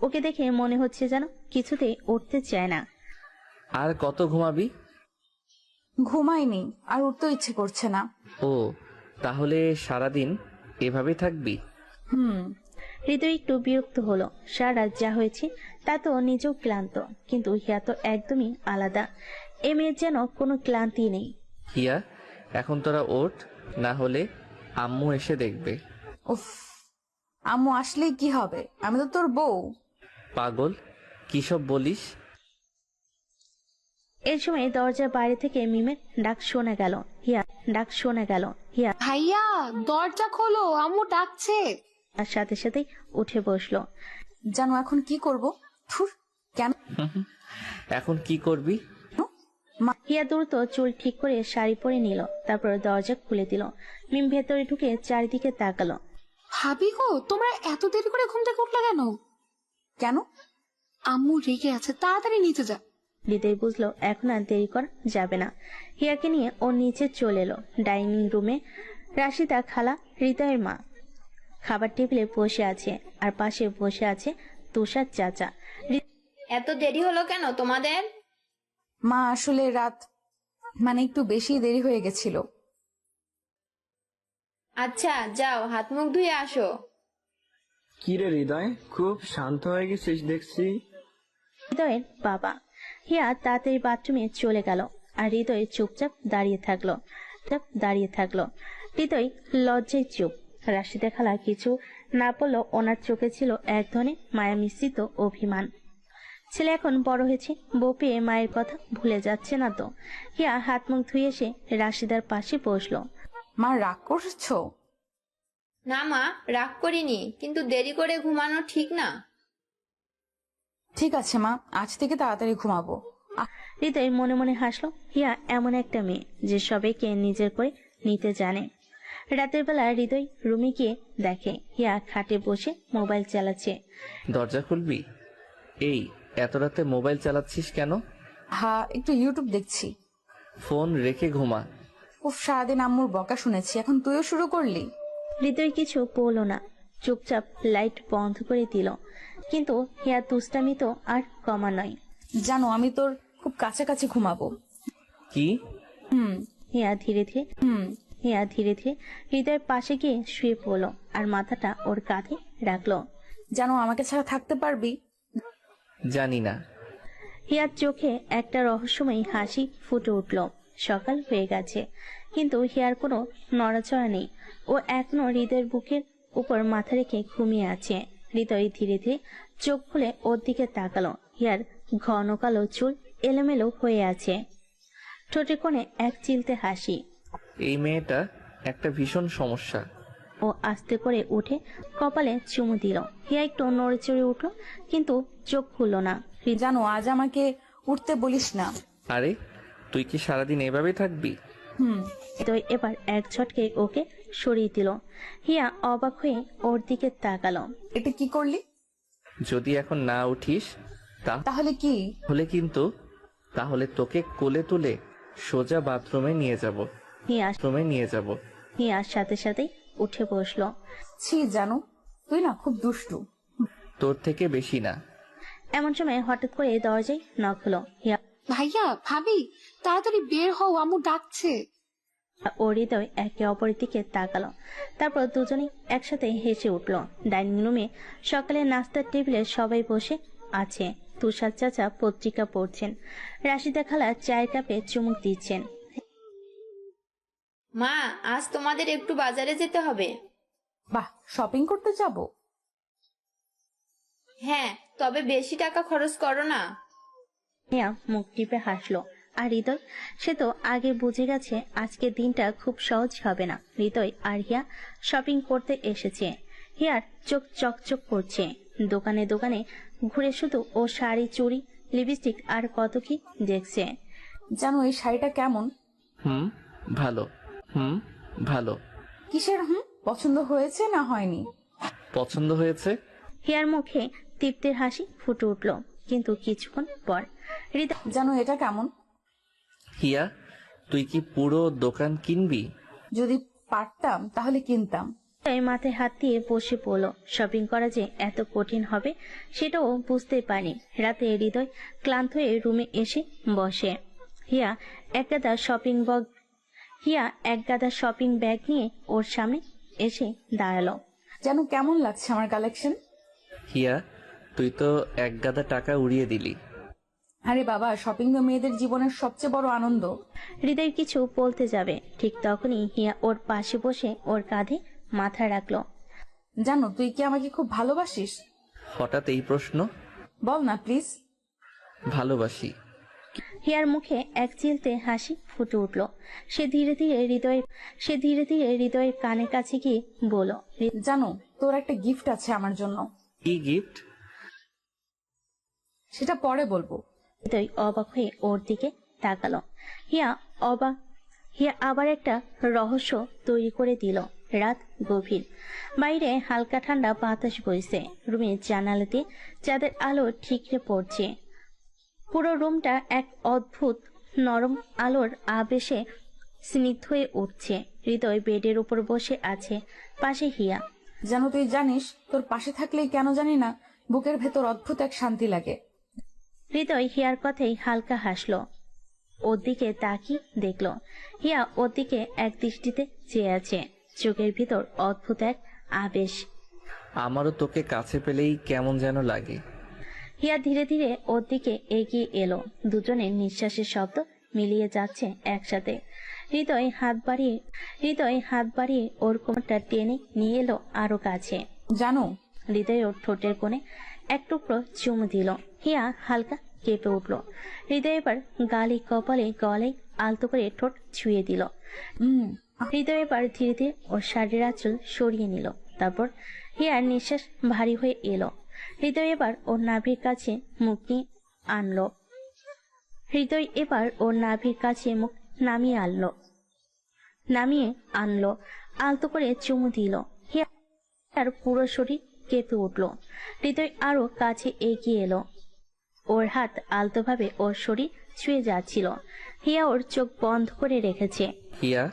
A: ওকে দেখে মনে হচ্ছে যেন কিছুতেই উঠতে চায় না।
C: আর কত ঘুমাবি?
B: ঘুমাইনি, আর উঠতে ইচ্ছে করছে না।
C: ও, তাহলে সারাদিন এভাবে থাকবি?
A: হৃদয় একটু বিরক্ত হলো। সারা যা হয়েছে তা তো নিজেও ক্লান্ত, কিন্তু হিয়া তো একদমই আলাদা। এ মেয়ের যেন কোনো ক্লান্তি নেই।
C: হিয়া, এখন তোরা ওঠ, না হলে আম্মু এসে দেখবে।
B: উফ, আম্মু আসলেই কি হবে? আমি তো তোর বউ।
C: পাগল, কি সব বলিস?
A: এর সময় দরজার বাইরে থেকে মিমের ডাক শোনা গেল। হিয়া
I: ভাইয়া দরজা খোলো, আম্মু ডাকছে।
A: তার সাথে সাথেই উঠে বসলো।
B: জানো এখন কি করব? থুর, কেন?
C: এখন কি করবি?
A: হিয়া দ্রুত চুল ঠিক করে শাড়ি পরে নিল, তারপর দরজা খুলে দিল। মিম ভেতরে ঢুকে চারিদিকে তাকালো।
I: ভাবি গো, তোমরা এত দেরি করে ঘুম থেকে উঠলে কেন?
B: কেন?
I: আম্মু রেগে আছে, তাড়াতাড়ি নিচে যা।
A: হৃদয় বুঝলো এখন আর দেরি করা যাবে না। হিয়াকে নিয়ে ও নিচে চলে এলো। ডাইনিং রুমে রাশিদা খালা, হৃদয়ের মা, খাবার টেবিলে বসে আছে, আর পাশে বসে আছে তুষার চাচা।
E: এত দেরি হলো কেন তোমাদের?
B: মা আসলে রাত একটু বেশি দেরি হয়ে গেছিল।
E: আচ্ছা যাও, হাত মুখ ধুয়ে আসো।
J: কি রে হৃদয়, খুব শান্ত হয়ে গেছিস দেখছি।
A: হৃদয়ের বাবা। হিয়া তাড়াতাড়ি বাথরুমে চলে গেল আর হৃদয় চুপচাপ দাঁড়িয়ে থাকলো। হৃদয় লজ্জায় চুপ। রাশিদা খালা কিছু না বললো, ওনার চোখে ছিল এক ধরনের মায়া মিশ্রিত অভিমান। ছেলে এখন বড় হয়েছে, বউ পেয়ে মায়ের কথা ভুলে যাচ্ছে না তো। হিয়া হাত মুখ ধুয়ে এসে রাশিদার পাশে বসলো।
B: মা রাগ করছো?
E: না মা, রাগ করিনি, কিন্তু দেরি করে ঘুমানো ঠিক না।
B: ঠিক আছে মা, আজ থেকে তাড়াতাড়ি ঘুমাবো।
A: হৃদয় মনে মনে হাসলো। হিয়া এমন একটা মেয়ে যে সবাইকে নিজের করে নিতে জানে। রাতের বেলা হৃদয় রুমে গিয়ে দেখে হিয়া খাটে বসে মোবাইল চালাচ্ছে।
C: দরজা খুলবি? এই এত রাতে মোবাইল চালাচ্ছিস কেন?
B: হ্যাঁ, একটু ইউটিউব দেখছি।
C: ফোন রেখে ঘুমা।
B: উফ, সারাদিন আম্মুর বকা শুনেছি, এখন তুইও শুরু করলি?
A: হৃদয় কিছু বলল না, চুপচাপ লাইট বন্ধ করে দিল। কিন্তু হিয়া দুষ্টামি তো আর কমা নয়।
B: জানো, আমি তোর খুব কাছাকাছি ঘুমাবো।
C: কি?
A: হিয়া ধীরে ধীরে হৃদয়ের পাশে গিয়ে শুয়ে পড়লো আর মাথাটা ওর কাঁধে রাখলো।
B: জানো, আমাকে ছাড়া থাকতে পারবি?
C: জানি না।
A: হিয়ার চোখে একটা রহস্যময়ী হাসি ফুটে উঠল। সকাল হয়ে গেছে, কিন্তু হিয়ার কোনো নড়াচড়া নেই। ও এখনো হৃদয়ের বুকের উপর মাথা রেখে ঘুমিয়ে আছে। হৃদয় ধীরে ধীরে চোখ খুলে ওর দিকে তাকালো। হিয়ার ঘন কালো চুল এলোমেলো হয়ে আছে, ঠোঁটে কোণে এক চিলতে হাসি।
C: এই মেয়েটা একটা ভীষণ সমস্যা।
A: ও আস্তে করে উঠে কপালে চুমু দিল। হিয়া একটু নড়ে চড়ে উঠলো, কিন্তু চোখ খুলল না।
B: জানো, আজ আমাকে উঠতে বলিস না।
C: আরে তুই কি সারাদিন এভাবেই থাকবি?
A: হৃদয় এবার এক ঝটকে ওকে সরিয়ে দিল। হিয়া অবাক হয়ে ওর দিকে তাকালো।
B: এটা কি করলি?
C: যদি এখন না উঠিস
B: তাহলে কি?
C: তাহলে তোকে কোলে তুলে সোজা বাথরুমে নিয়ে যাব।
A: হিয়ার সাথে সাথে উঠে বসলো।
B: ছি, জানো, তুই না খুব দুষ্টু।
C: তোর থেকে বেশি না।
A: এমন সময় হঠাৎ করে দরজায় নক হলো। হিয়া
I: ভাইয়া, ভাবি, তাড়াতাড়ি বের হও, আম্মু ডাকছে।
A: ও হৃদয় একে অপরের দিকে তাকালো। তারপর দুজনেই একসাথে হেসে উঠলো। ডাইনিং রুমে সকালের নাস্তার টেবিলে সবাই বসে আছে। তুষার চাচা পত্রিকা পড়ছেন, রাশিদা খালা চায়ের কাপে চুমুক দিচ্ছেন।
E: মা, আজ তোমাদের একটু বাজারে যেতে হবে।
B: বাহ, শপিং করতে যাব?
E: হ্যাঁ, তবে বেশি টাকা খরচ করো না।
A: হিয়া মুখ টিপে হাসলো। আর হৃদয়, সে তো আগে বুঝে গেছে আজকের দিনটা খুব সহজ হবে না। হৃদয় আর হিয়া শপিং করতে এসেছে। হিয়ার চোখ চকচক করছে। দোকানে দোকানে ঘুরে শুধু ও শাড়ি, চুড়ি, লিপস্টিক আর কত কি দেখছে।
B: জানো, এই শাড়িটা কেমন?
C: ভালো।
B: কিসের পছন্দ হয়েছে না হয়নি?
C: পছন্দ হয়েছে।
A: হিয়ার মুখে তৃপ্তির হাসি ফুটে উঠল, কিন্তু কিছুক্ষণ পর হৃদয়,
B: জানো, এটা কেমন?
C: হিয়া, তুই কি পুরো দোকান কিনবি?
B: যদি পারতাম তাহলে কিনতাম।
A: মাথায় হাত দিয়ে বসে পড়লো। শপিং করা যে এত কঠিন হবে সেটাও বুঝতে পারি। রাতে হৃদয় ক্লান্ত হয়ে রুমে এসে বসে। হিয়া এক গাদা শপিং ব্যাগ নিয়ে ওর সামনে এসে দাঁড়ালো।
B: জানো, কেমন লাগছে আমার কালেকশন?
C: হিয়া, তুই তো এক গাদা টাকা উড়িয়ে দিলি।
B: আরে বাবা, শপিং তো মেয়েদের জীবনের সবচেয়ে বড় আনন্দ।
A: হৃদয় কিছু বলতে যাবে, ঠিক তখনই হিয়া ওর পাশে বসে ওর কাঁধে মাথা রাখলো।
B: জানো, তুই কি আমাকে খুব ভালোবাসিস?
C: হঠাৎ এই প্রশ্ন?
B: বল না প্লিজ।
C: ভালোবাসি।
A: হিয়ার মুখে এক চিলতে হাসি ফুটে উঠল। সে ধীরে ধীরে হৃদয়ের কানে কাছে গিয়ে বলল,
B: জানো, তোর একটা গিফট আছে আমার জন্য।
C: কি গিফট?
B: সেটা পরে বলবো।
A: হৃদয় অবাক হয়ে ওর দিকে তাকালো। হিয়া আবার একটা রহস্য তৈরি করে দিল। রাত গভীর, বাইরে হালকা ঠান্ডা বাতাস বইছে। রুমের জানালাতে চাঁদের আলো ঠিকরে পড়ছে। পুরো রুমটা এক অদ্ভুত নরম আলোর আবেশে স্নিগ্ধ হয়ে উঠছে। হৃদয় বেডের উপর বসে আছে, পাশে হিয়া।
B: জানো, তুই জানিস, তোর পাশে থাকলেই কেন জানি না বুকের ভেতর অদ্ভুত এক শান্তি লাগে।
A: হৃদয় হিয়ার কথাই হালকা হাসলো। ওর দিকে তাকিয়ে দেখলো হিয়া ওর দিকে এক দৃষ্টিতে চেয়ে আছে, চোখের ভিতর অদ্ভুত এক আবেশ।
C: আমারও তোকে কাছে পেলেই কেমন যেন লাগে।
A: হিয়া ধীরে ধীরে ওর দিকে এগিয়ে এলো। দুজনের নিঃশ্বাসের শব্দ মিলিয়ে যাচ্ছে একসাথে। হৃদয় হাত বাড়িয়ে ওর কোমরটা টেনে নিয়ে এলো আরো কাছে।
B: জানো,
A: হৃদয় ওর ঠোঁটের কোণে এক টুকরো চুমু দিল। হিয়া হালকা কেঁপে উঠল। হৃদয় এবার গালে কপালে গলায় আলতো করে ঠোঁট ছুঁয়ে দিল। হৃদয় এবার ধীরে ধীরে ওর শাড়ির আঁচল সরিয়ে নিল। তারপর হিয়ার নিঃশ্বাস ভারী হয়ে এলো। হৃদয় এবার ওর নাভির কাছে মুখ নিয়ে আনলো। মুখ নামিয়ে আনলো। আলতো করে চুমু দিল। হিয়ার পুরো শরীর কেঁপে উঠল। হৃদয় আরো কাছে এগিয়ে এলো। ওর হাত আলতোভাবে ওর শরীর ছুঁয়ে যাচ্ছিল। হিয়া ওর চোখ বন্ধ করে রেখেছে।
C: হিয়া,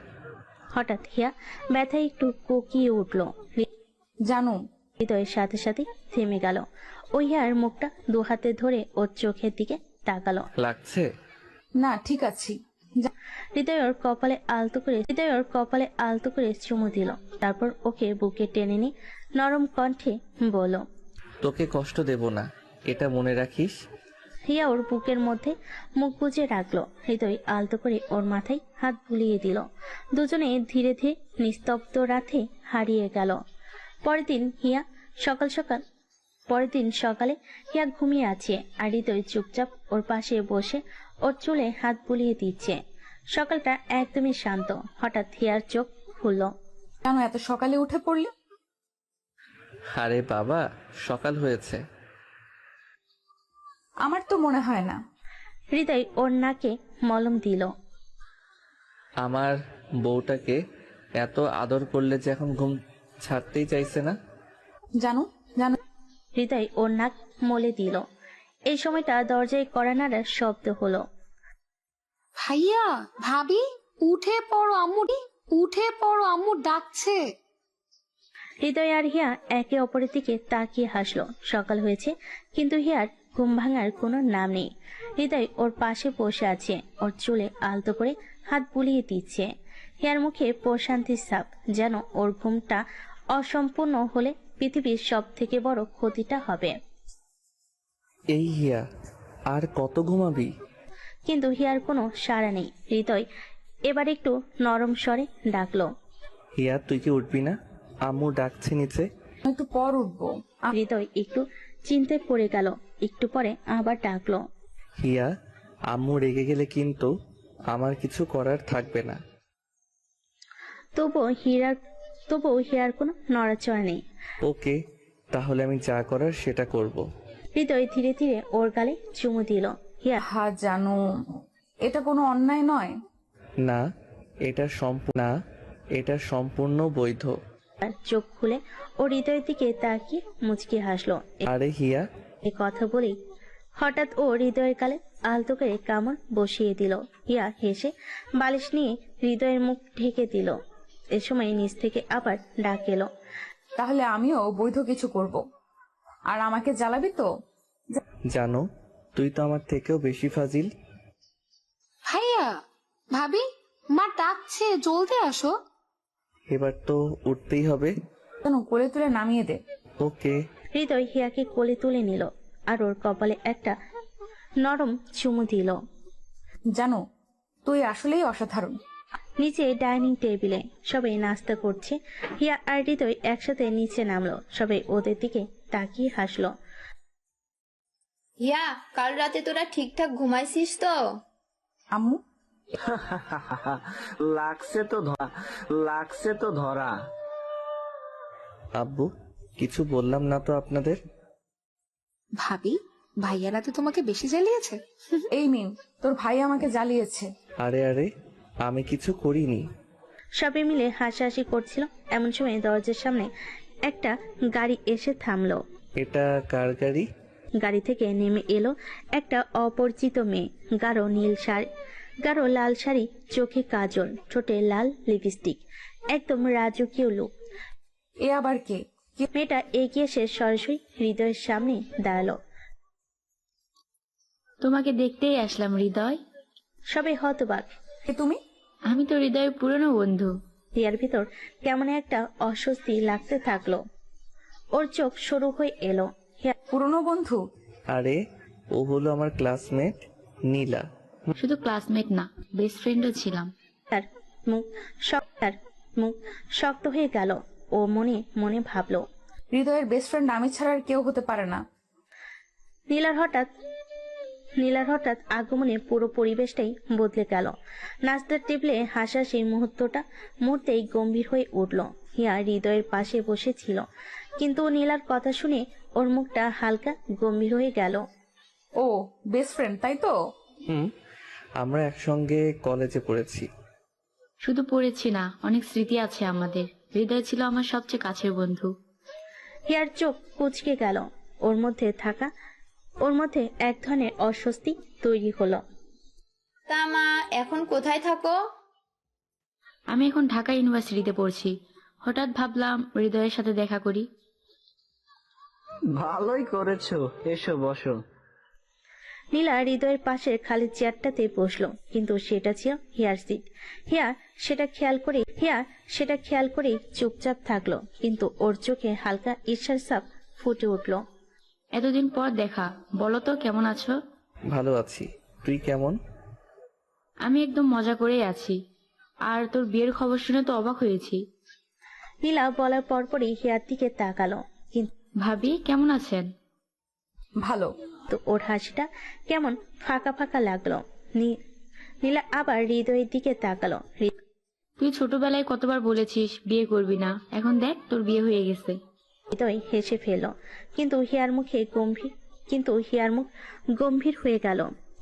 A: হঠাৎ হিয়া ব্যথায় একটু কোকিয়ে উঠল।
B: জানো,
A: হৃদয়ের সাথে সাথে থেমে গেল। ও হিয়ার মুখটা দু হাতে ধরে ওর চোখের দিকে তাকালো।
C: লাগছে?
B: না, ঠিক আছি।
A: হৃদয় ওর কপালে আলতো করে চুমু দিল। তারপর ওকে বুকে টেনে নিয়ে নরম কণ্ঠে বলল,
C: তোকে কষ্ট দেব না, এটা মনে রাখিস।
A: হিয়া ওর বুকের মধ্যে মুখ গুজে রাখলো। হৃদয় আলতো করে ওর মাথায় হাত বুলিয়ে দিল। দুজনে ধীরে ধীরে নিস্তব্ধ রাতে হারিয়ে গেল। পরের দিন সকালে হিয়া ঘুমিয়ে আছে আর হৃদয় চুপচাপ ওর পাশে বসে ওর চুলে হাত বুলিয়ে দিচ্ছে। সকালটা একদমই শান্ত। হঠাৎ হিয়ার চোখ খুলল।
B: কেন এত সকালে উঠে পড়লে?
C: আরে বাবা, সকাল হয়েছে।
B: আমার তো মনে হয় না।
A: হৃদয় ওর নাকে মলম দিল।
C: আমার বউটাকে এত আদর করলে যে এখন ঘুম ছাড়তেই চাইছে না।
B: জানো,
A: হৃদয় ওর নাক মলে দিল। এই সময়টা দরজায় কড়া নাড়ার শব্দ হলো।
I: ভাইয়া, ভাবি, উঠে পড়ো, আম্মু ডাকছে।
A: হৃদয় আর হিয়া একে অপরের দিকে তাকিয়ে হাসলো। সকাল হয়েছে, কিন্তু হিয়ার ঘুম ভাঙার কোনো নাম নেই। হৃদয় ওর পাশে বসে আছে, ওর চুলে আলতো করে হাত বুলিয়ে দিচ্ছে। হিয়ার মুখে প্রশান্তির ছাপ, যেন ওর ঘুমটা অসম্পূর্ণ হলে পৃথিবীর সব থেকে বড় ক্ষতিটা হবে।
C: এই হিয়া, আর কত ঘুমাবি?
A: কিন্তু হিয়ার কোনো সাড়া নেই। হৃদয় এবার একটু নরম স্বরে ডাকলো,
C: হিয়া, তুই কি উঠবি না? আম্মু ডাকছে নিচে।
B: একটু পর উঠবো।
A: হৃদয় একটু চিন্তায় পড়ে গেল। একটু পরে আবার ডাকলো,
C: হিয়া, আম্মু রেগে গেলে কিন্তু আমার কিছু করার থাকবে না।
A: তবুও হিয়ার কোনো নড়াচড়া নেই।
C: ওকে, তাহলে আমি যা করার সেটা করব।
A: হৃদয় ধীরে ধীরে ওর গালে চুমু দিল। হিয়া
B: জানো, এটা কোনো অন্যায় নয়।
C: না, এটা সম্পূর্ণ বৈধ।
A: চোখ খুলে ও হৃদয়ের দিকে তাকিয়ে মুচকি হাসলো।
C: আরে হিয়া,
A: এ কথা বলেই হঠাৎ ও হৃদয়ের গালে আলতো করে কামড় বসিয়ে দিল। হিয়া হেসে বালিশ নিয়ে হৃদয়ের মুখ ঢেকে দিল। এ সময় নিচ থেকে আবার ডাক এলো,
B: তাহলে আমিও বৈধ কিছু করব। আর আমাকে জ্বালাবি তো?
C: জানো, তুই তো আমার থেকেও বেশি ফাজিল।
I: ভাইয়া, ভাবি, মা ডাকছে, জলদি আসো।
C: এবার তো উঠতেই হবে।
B: কেন, কোলে তুলে নামিয়ে দে।
C: ওকে।
A: হৃদয় হিয়াকে কোলে তুলে নিল আর ওর কপালে একটা নরম চুমু দিল।
B: জানো, তুই আসলেই অসাধারণ।
A: নিচে ডাইনিং টেবিলে সবাই নাস্তা করছে। হিয়া আর হৃদয় একসাথে নিচে নামলো। সবাই ওদের দিকে তাকিয়ে হাসলো।
E: হিয়া, কাল রাতে তোরা ঠিকঠাক ঘুমাইছিস তো?
B: আম্মু,
H: লাগছে তো ধরা।
C: আব্বু, কিছু বললাম না তো আপনাদের?
I: ভাবি, ভাইয়া রাতে তোমাকে বেশি জ্বালিয়েছে?
B: এই মিম, তোর ভাই আমাকে জ্বালিয়েছে।
C: আরে আরে, আমি কিছু করিনি।
A: সবাই মিলে হাসাহাসি করছিল। এমন সময় দরজার সামনে একটা গাড়ি এসে থামলো।
C: এটা কার গাড়ি?
A: গাড়ি থেকে নেমে এলো একটা অপরিচিত মেয়ে। গাঢ় লাল শাড়ি, চোখে কাজল, ঠোঁটে লাল লিপস্টিক, একদম রাজকীয় লুক।
B: এ আবার কে?
A: মেয়েটা এগিয়ে এসে সরাসরি হৃদয়ের সামনে দাঁড়ালো।
J: তোমাকে দেখতেই আসলাম হৃদয়।
A: সবাই হতবাক।
B: কে তুমি?
J: আমি তো হৃদয়ের পুরনো বন্ধু।
A: হিয়ার ভিতর কেমন একটা অস্বস্তি লাগতে থাকলো। ওর চোখ সরু হয়ে এলো।
B: পুরনো বন্ধু?
C: আরে ও হলো আমার ক্লাসমেট নীলা।
J: শুধু ক্লাসমেট না, বেস্ট ফ্রেন্ডও ছিলাম।
A: তার মুখ শক্ত হয়ে গেল। ও মনে মনে ভাবলো,
B: হৃদয়ের বেস্ট ফ্রেন্ড আমি ছাড়া আর কেউ হতে পারে না।
A: নীলার হঠাৎ আগমনে পুরো পরিবেশটাই বদলে গেল। নাস্তার টেবিলে হাসাহাসি মুহূর্তেই গম্ভীর হয়ে উঠল। হিয়া হৃদয়ের পাশে বসেছিল, কিন্তু নীলার কথা শুনে ওর মুখটা হালকা গম্ভীর হয়ে গেল।
B: ও বেস্ট ফ্রেন্ড তাই তো?
C: আমরা একসঙ্গে কলেজে পড়েছি।
J: শুধু পড়েছি না, অনেক স্মৃতি আছে আমাদের। হৃদয় ছিল আমার সবচেয়ে কাছের বন্ধু।
A: হিয়ার চোখ কুঁচকে গেল। ওর মধ্যে এক ধরনের অস্বস্তি তৈরি হলো।
E: তা মা, এখন কোথায় থাকো?
J: আমি এখন ঢাকা ইউনিভার্সিটিতে পড়ছি। হঠাৎ ভাবলাম হৃদয়ের সাথে দেখা করি।
H: ভালোই করেছো, এসো বসো।
A: নীলা হৃদয়ের পাশের খালি চেয়ারটাতে বসলো, কিন্তু সেটা ছিল হিয়ার সিট। হিয়া সেটা খেয়াল করেই চুপচাপ থাকলো, কিন্তু ওর চোখে হালকা ঈর্ষার ছাপ ফুটে উঠল।
J: এতদিন পর দেখা, বলো তো কেমন আছো?
C: ভালো আছি, তুই কেমন?
J: আমি একদম মজা করেই আছি। আর তোর বিয়ের খবর শুনে তো অবাক হয়েছি।
A: নীলা বলার পরপরই হিয়ার দিকে তাকালো, কিন্তু
J: ভাবি কেমন আছেন?
B: ভালো।
A: ওর হাসিটা কেমন ফাঁকা ফাঁকা লাগলো। নীলা আবার হৃদয়ের দিকে তাকালো।
J: তুই ছোটবেলায় কতবার বলেছিস বিয়ে করবি না, এখন দেখ তোর বিয়ে হয়ে গেছে।
A: হৃদয় হেসে ফেলল, কিন্তু হিয়ার মুখ গম্ভীর হয়ে গেল।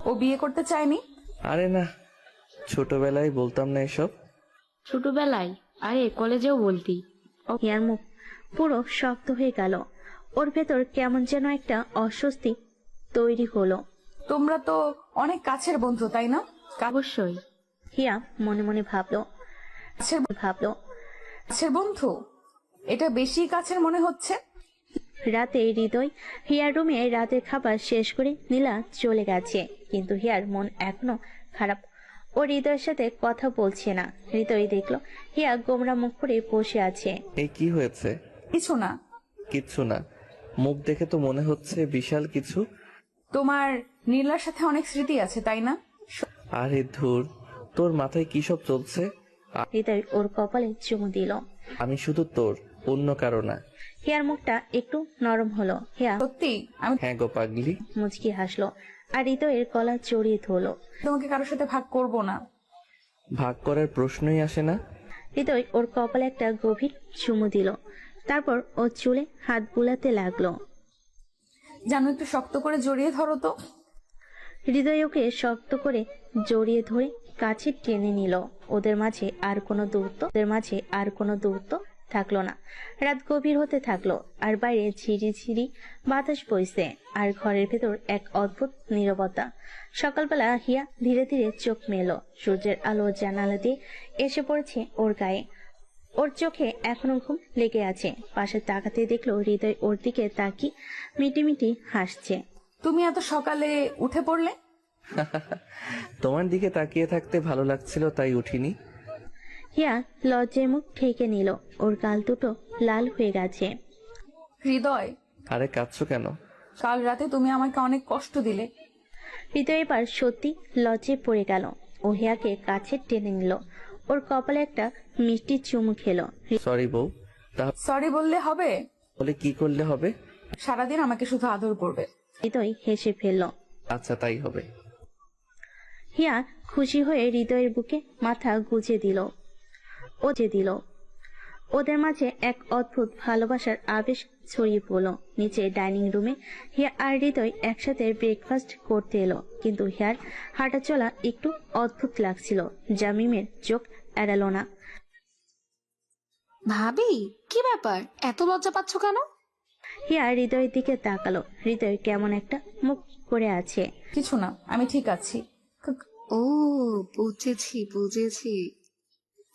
B: ও বিয়ে করতে চায়নি?
C: আরে না, ছোটবেলায় বলতাম না এসব।
J: ছোটবেলায়? আরে কলেজেও বলতি।
A: হিয়ার মুখ পুরো শক্ত হয়ে গেল। ওর ভেতর কেমন যেন একটা অস্বস্তি তৈরি হলো।
B: তোমরা তো অনেক কাছের বন্ধু তাই না?
J: অবশ্যই।
A: হিয়া মনে মনে ভাবলো।
B: কাছের বন্ধু? এটা বেশি কাছের মনে হচ্ছে।
A: রাতে হৃদয় হিয়ার রুমে রাতের খাবার শেষ করে নীলা চলে গেছে, কিন্তু হিয়ার মন এখনো খারাপ। ও হৃদয়ের সাথে কথা বলছে না। হৃদয় দেখলো হিয়া গোমরা মুখ করে বসে আছে।
C: এই কি হয়েছে?
B: কিছু না।
C: কিচ্ছু না? মুখ দেখে তো মনে হচ্ছে বিশাল কিছু।
B: তোমার নীলার সাথে অনেক স্মৃতি আছে তাই না?
C: আরে ধুর, তোর মাথায় কি সব চলছে?
A: হৃদয় ওর কপালে চুমু দিল।
C: আমি শুধু তোর, অন্য কারো না।
A: হিয়ার মুখটা একটু নরম হলো। হিয়া
B: সত্যি? আমি
C: হ্যাঁ গো পাগলি।
A: মুচকি হাসলো আর হৃদয়ের গলা জড়িয়ে ধরলো।
B: তোমাকে কারোর সাথে ভাগ করব না।
C: ভাগ করার প্রশ্নই আসে না।
A: হৃদয় ওর কপালে একটা গভীর চুমু দিল, তারপর ও চুলে হাত বুলাতে লাগলো।
B: জানো, একটু শক্ত করে জড়িয়ে ধরো তো।
A: হৃদয় ওকে শক্ত করে জড়িয়ে ধরে কাছে টেনে নিল। ওদের মাঝে আর কোনো দূরত্ব থাকলো না। রাত গভীর হতে থাকলো, আর বাইরে ঝিরিঝিরি বাতাস বইছে, আর ঘরের ভেতর এক অদ্ভুত নীরবতা। সকালবেলা হিয়া ধীরে ধীরে চোখ মেলো। সূর্যের আলো জানালা দিয়ে এসে পড়েছে ওর গায়ে। ওর চোখে এখনো ঘুম লেগে আছে। পাশে তাকাতে দেখলো হৃদয় ওর দিকে তাকিয়ে মিটিমিটি হাসছে।
B: তুমি এত সকালে উঠে পড়লে?
C: তোমার দিকে তাকিয়ে থাকতে ভালো লাগছিল, তাই উঠিনি।
A: হিয়া লজ্জায় মুখ ঢেকে নিল। ওর গাল দুটো লাল হয়ে গেছে।
B: হৃদয়,
C: আরে কাঁদছো কেন?
B: কাল রাতে তুমি আমাকে অনেক কষ্ট দিলে।
A: হৃদয় এবার সত্যি লজ্জায় পড়ে গেল। ও হিয়াকে কাছে টেনে নিল, ওর কপালে একটা মিষ্টি চুমু খেলো।
C: সরি বউ।
B: সরি বললে হবে?
C: তাহলে কি করলে হবে?
B: সারাদিন আমাকে শুধু আদর করবে।
A: হৃদয় হেসে ফেলল।
C: আচ্ছা তাই হবে।
A: হিয়া খুশি হয়ে হৃদয়ের বুকে মাথা গুজে দিল। ওদের মাঝে এক অদ্ভুত ভালোবাসার আবেশ ছড়িয়ে পড়ল। নিচে ডাইনিং রুমে হিয়া আর হৃদয় একসাথে ব্রেকফাস্ট করতে এলো, কিন্তু হিয়ার হাঁটা চলা একটু অদ্ভুত লাগছিল, যা মিমের চোখ এড়ালো না।
I: ভাবি কি ব্যাপার, এত লজ্জা পাচ্ছ কেন?
A: হিয়া হৃদয়ের দিকে তাকালো। হৃদয় কেমন একটা মুখ করে আছে।
B: কিছু না, আমি ঠিক আছি।
I: ও বুঝেছি।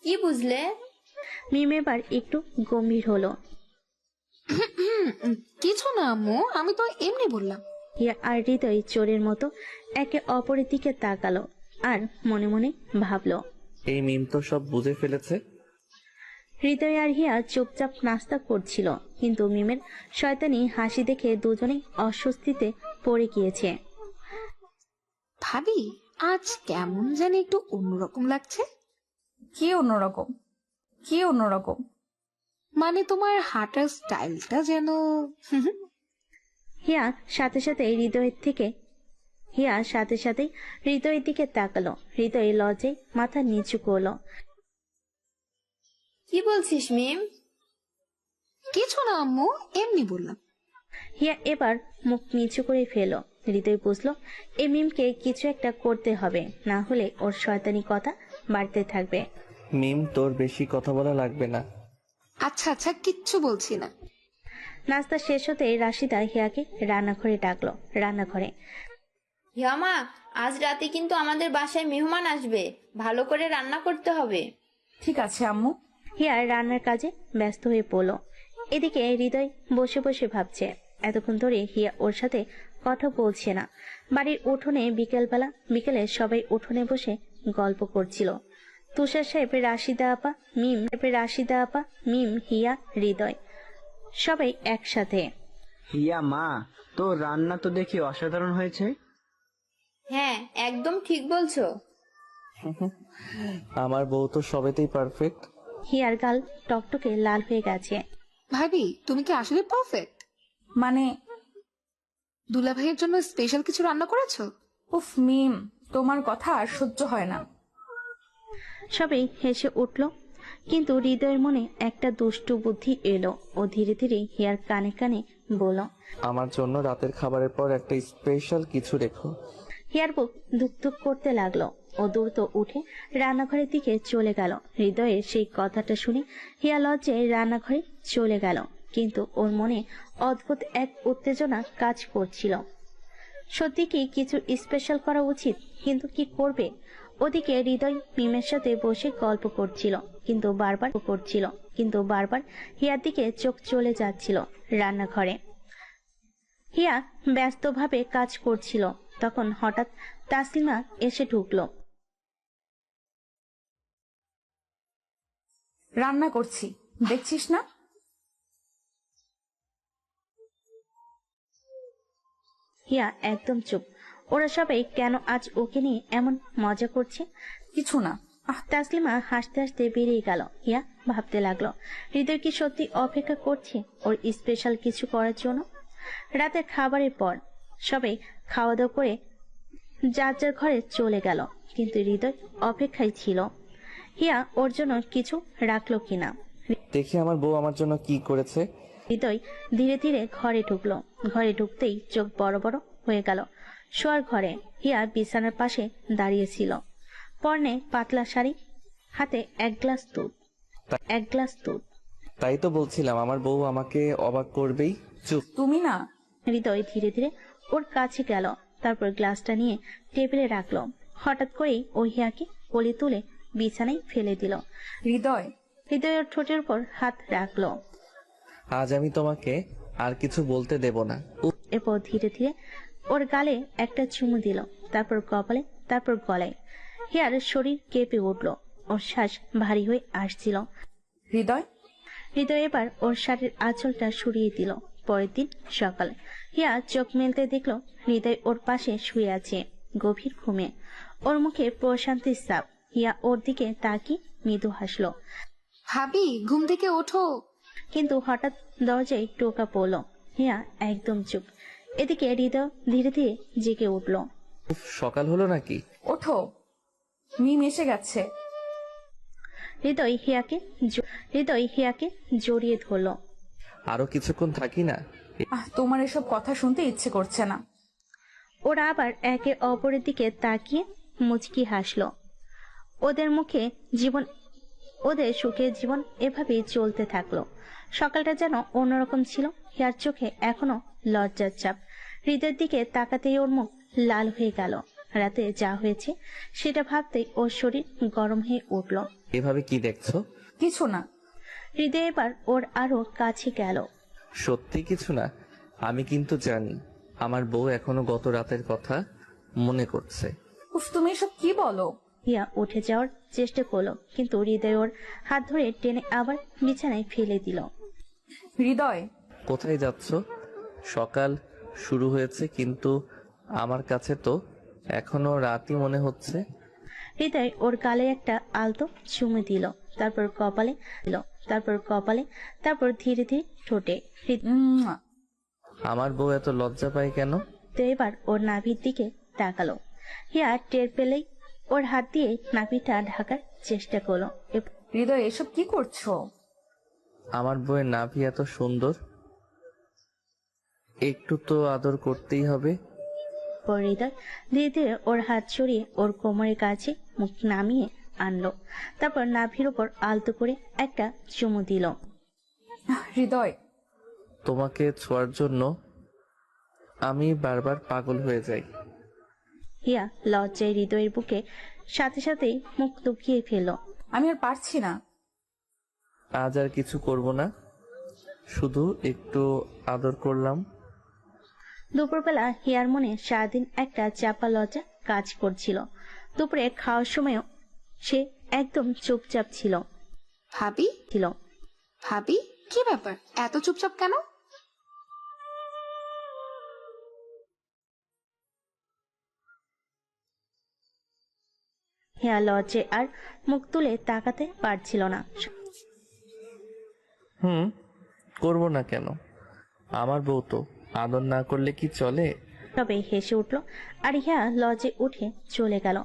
E: কি বুঝলে?
A: মিম এবার একটু গম্ভীর হলো।
I: কিছু না আম্মু, আমি তো এমনি বললাম।
A: হিয়া আর হৃদয় চোরের মতো একে অপরের দিকে তাকালো আর মনে মনে ভাবলো,
C: এই মিম তো সব বুঝে ফেলেছে।
A: হৃদয় আর হিয়া চুপচাপ নাস্তা করছিল, কিন্তু মিমের শয়তানি হাসি দেখে দুজনেই অস্বস্তিতে পড়ে গিয়েছে।
I: ভাবি, আজ কেমন জানি একটু অন্যরকম লাগছে।
B: কি অন্যরকম? কি অন্যরকম?
I: মানে তোমার হাঁটার স্টাইলটা যেন
A: হিয়া সাথে সাথে হৃদয়ের দিকে তাকালো। হৃদয় লজ্জায় মাথা নিচু করলো।
E: কি বলছিস মিম?
I: কিছু না আম্মু, এমনি বললাম।
A: হিয়া এবার মুখ নিচু করে ফেলো। হৃদয় বুঝলো এই মিমকে কিছু একটা করতে হবে, না হলে ওর শয়তানি কথা বাড়তে থাকবে।
C: মিম, তোর বেশি কথা বলা লাগবে না।
I: আচ্ছা আচ্ছা, কিচ্ছু বলছি না।
A: নাস্তা শেষ হতে রাশিদা হিয়াকে রান্নাঘরে ডাকলো। রান্নাঘরে
E: হিয়ামা, আজ রাতে কিন্তু আমাদের বাসায় মেহমান আসবে, ভালো করে রান্না করতে হবে।
B: ঠিক আছে আম্মু।
A: হিয়া রান্নার কাজে ব্যস্ত হয়ে পড়লো। এদিকে হৃদয় বসে বসে ভাবছে, এতক্ষণ ধরে হিয়া ওর সাথে কথা বলছে না। বাড়ির উঠোনে বিকেলে সবাই উঠোনে বসে গল্প করছিল। তুষার সাহেব, রাশিদা আপা, মিম, হিয়া, হৃদয় সবাই একসাথে।
K: হিয়া মা, তো রান্না তো দেখি অসাধারণ হয়েছে।
E: হ্যাঁ, একদম ঠিক বলছো।
C: আমার বউ তো সবেতেই পারফেক্ট।
A: হিয়ার গাল টকটকে লাল হয়ে গেছে।
I: ভাবি, তুমি কি আসলে পারফেক্ট?
B: মানে
I: দুলা ভাইয়ের জন্য স্পেশাল কিছু রান্না করেছো?
B: উফ মিম, তোমার কথা আর সহ্য হয় না।
A: সবাই হেসে উঠল, কিন্তু হৃদয়ের মনে একটা দুষ্টু বুদ্ধি এলো। ও ধীরে ধীরে হিয়ার কানে কানে বলল,
C: আমার জন্য রাতের খাবারের পর একটা স্পেশাল কিছু রেখো।
A: হিয়ার বুক ধুকধুক করতে লাগলো। ও দ্রুত উঠে রান্নাঘরের দিকে চলে গেল। হৃদয়ের সেই কথাটা শুনে হিয়া লজ্জায় রান্নাঘরে চলে গেল, কিন্তু ওর মনে অদ্ভুত এক উত্তেজনা কাজ করছিল। সত্যি কি কিছু স্পেশাল করা উচিত, কিন্তু কি করবে? ওদিকে হৃদয় মিমের সাথে বসে গল্প করছিল, কিন্তু বারবার হিয়ার দিকে চোখ চলে যাচ্ছিল। রান্নাঘরে হিয়া ব্যস্তভাবে কাজ করছিল, তখন হঠাৎ তাসলিমা এসে ঢুকলো।
B: রান্না করছি, দেখছিস না?
A: হিয়া একদম চুপ। ওরা সবাই কেন আজ ওকে নিয়ে এমন মজা করছে?
B: কিছু না।
A: তাসলিমা হাসতে হাসতে বেরিয়ে গেল। হিয়া ভাবতে লাগলো, হৃদয় কি সত্যি অপেক্ষা করছে ওর স্পেশাল কিছু করার জন্য? রাতের খাবারের পর সবাই খাওয়া দাওয়া করে যার যার ঘরে চলে গেল, কিন্তু হৃদয় অপেক্ষায় ছিল হিয়া ওর জন্য কিছু রাখলো কিনা।
C: দেখি আমার বউ আমার জন্য কি করেছে।
A: হৃদয় ধীরে ধীরে ঘরে ঢুকলো। ঘরে ঢুকতেই চোখ বড় বড় হয়ে গেল। শোয়ার ঘরে হিয়া বিছানার পাশে দাঁড়িয়েছিল। পরনে পাতলা শাড়ি, হাতে এক গ্লাস দুধ।
C: তাই তো বলছিলাম আমার বউ আমাকে অবাক করবেই। চুপ।
B: তুমি না।
A: হৃদয় ধীরে ধীরে ওর কাছে গেল, তারপর গ্লাসটা নিয়ে টেবিলে রাখলো। হঠাৎ করেই ও হিয়াকে কোলে তুলে বিছানায় ফেলে দিল। হৃদয় ওর ঠোঁটের উপর হাত রাখলো।
C: আজ আমি তোমাকে আর কিছু বলতে দেব না।
A: এরপর ধীরে ধীরে ওর গালে একটা চুমু দিল, তারপর কপালে, তারপর গলায়। হিয়ার শরীর কেঁপে উঠল, ওর শ্বাস ভারী হয়ে আসছিল। হৃদয় এবার ওর শাড়ির আঁচলটা সরিয়ে দিল। পরের দিন সকালে হিয়া চোখ মেলতে দেখলো হৃদয় ওর পাশে শুয়ে আছে, গভীর ঘুমে। ওর মুখে প্রশান্তির ছাপ। হিয়া ওর দিকে তাকিয়ে মৃদু হাসলো।
I: ভাবি, ঘুম থেকে ওঠো।
A: কিন্তু হঠাৎ দরজায় টোকা পড়লো। হিয়া একদম চুপ। এদিকে হৃদয় ধীরে ধীরে জেগে উঠল।
C: সকাল হলো নাকি?
B: ওঠো, মিম এসে গেছে।
A: হৃদয় হিয়াকে জড়িয়ে ধরল।
C: আরো কিছুক্ষণ থাকি না?
B: তোমার এসব কথা শুনতে ইচ্ছে করছে না।
A: ওরা আবার একে অপরের দিকে তাকিয়ে মুচকি হাসলো। ওদের সুখের জীবন এভাবেই চলতে থাকলো। সকালটা যেন অন্যরকম ছিল। হিয়ার চোখে এখনো লজ্জার চাপ। হৃদয়ের দিকে তাকাতেই ওর মুখ লাল হয়ে গেল। রাতে যা হয়েছে সেটা ভাবতেই ওর শরীর গরম হয়ে উঠল।
C: এভাবে কি দেখছো?
B: কিছু না।
A: হৃদয় এবার ওর আরো কাছে গেল।
C: সত্যি কিছু না? আমি কিন্তু জানি আমার বউ এখনো গত রাতের কথা মনে করছে।
B: উফ, তুমি এসব কি বলো?
A: হিয়া উঠে যাওয়ার চেষ্টা করলো, কিন্তু হৃদয় ওর হাত ধরে টেনে আবার বিছানায় ফেলে দিল।
B: হৃদয়,
C: কোথায় যাচ্ছ? সকাল শুরু হয়েছে, কিন্তু আমার কাছে তো এখনো রাতই মনে হচ্ছে।
A: হৃদয় ওর গালে একটা আলতো চুমু দিল, তারপর কপালে দিল, তারপর ধীরে ধীরে ঠোঁটে।
B: উম্মুয়া।
C: আমার বউ এত লজ্জা পায় কেন?
A: তো এবার ওর নাভির দিকে তাকালো। হিয়া টের পেলেই ওর হাত দিয়ে নাভিটা ঢাকার চেষ্টা করলো।
B: হৃদয় এসব কি করছো?
C: আমার বউয়ের নাভি এত সুন্দর, একটু তো আদর করতেই হবে।
A: এরপর হৃদয় ধীরে ধীরে ওর হাত সরিয়ে ওর কোমরের কাছে মুখ নামিয়ে আনলো, তারপর নাভির উপর আলতো করে একটা চুমু দিল।
B: হৃদয়,
C: তোমাকে ছোঁয়ার জন্য আমি বারবার পাগল হয়ে যাই।
A: হিয়া লজ্জায় হৃদয়ের বুকে সাথে সাথেই মুখ লুকিয়ে ফেলল।
B: আমি আর পারছি না।
C: আজ আর কিছু করব না, শুধু একটু আদর করলাম।
A: দুপুরবেলা হিয়ার মনে সারাদিন একটা চাপা লজ্জা কাজ করছিল। দুপুরে খাওয়ার সময়ও সে একদম চুপচাপ ছিল।
I: ভাবি ভাবি, কি ব্যাপার এত চুপচাপ কেন?
A: হিয়া লজ্জায় আর মুখ তুলে তাকাতে পারছিল না।
C: করব না কেন? আমার বউ তো, আদর না করলে কি চলে?
A: তবে হেসে উঠল আর হিয়া লজে উঠে চলে গেল।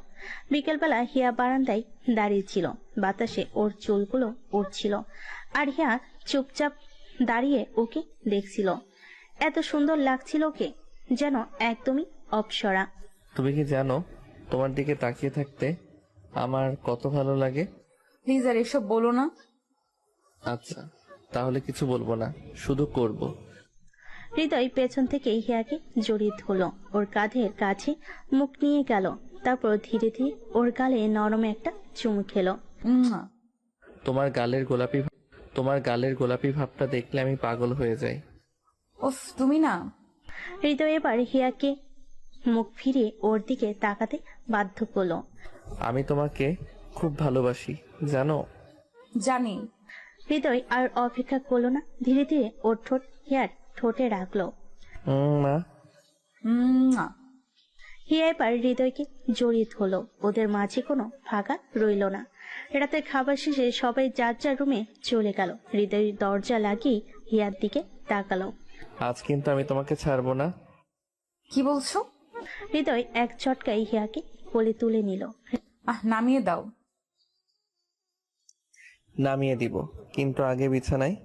A: বিকেলবেলা হিয়া বারান্দায় দাঁড়িয়ে ছিল, বাতাসে ওর চুলগুলো উঠছিল আর হিয়া চুপচাপ দাঁড়িয়ে ওকে দেখছিল। এত সুন্দর লাগছিল ওকে, যেন একদমই অপ্সরা।
C: তুমি কি জানো, তোমার দিকে তাকিয়ে থাকতে আমার কত ভালো লাগে?
B: প্লিজ আর এসব বলো না।
C: আচ্ছা, তাহলে কিছু বলবো না, শুধু করব।
A: হৃদয় পেছন থেকে হিয়াকে জড়িয়ে ধরল, ওর কাঁধের কাছে মুখ নিয়ে গেল, তারপর ধীরে ধীরে ওর গালে নরম একটা চুমু খেলো।
B: উম্মুয়া।
C: তোমার গালের গোলাপি ভাবটা দেখলে আমি পাগল হয়ে যাই।
B: উফ, তুমি না।
A: হৃদয় এবার হিয়াকে মুখ ফিরিয়ে ওর দিকে তাকাতে বাধ্য করলো।
C: আমি তোমাকে খুব ভালোবাসি, জানো?
B: জানি।
A: হৃদয় আর অপেক্ষা করলো না, ধীরে ধীরে ওর ঠোঁট হিয়ার ঠোঁটে রাখলো।
C: না।
B: উম্মুয়া।
A: হিয়া এবার হৃদয়কে জড়িয়ে ধরলো। ওদের মাঝে কোনো ফাঁকা রইল না। রাতের খাবার শেষে সবাই যার যার রুমে চলে গেল। হৃদয় দরজা লাগিয়ে হিয়ার দিকে তাকালো।
C: আজ কিন্তু আমি তোমাকে ছাড়বো না।
B: কি বলছো?
A: হৃদয় এক চটকায় হিয়াকে কোলে তুলে নিল।
B: নামিয়ে দাও।
C: নামিয়ে দিব, কিন্তু আগে বিছানায়।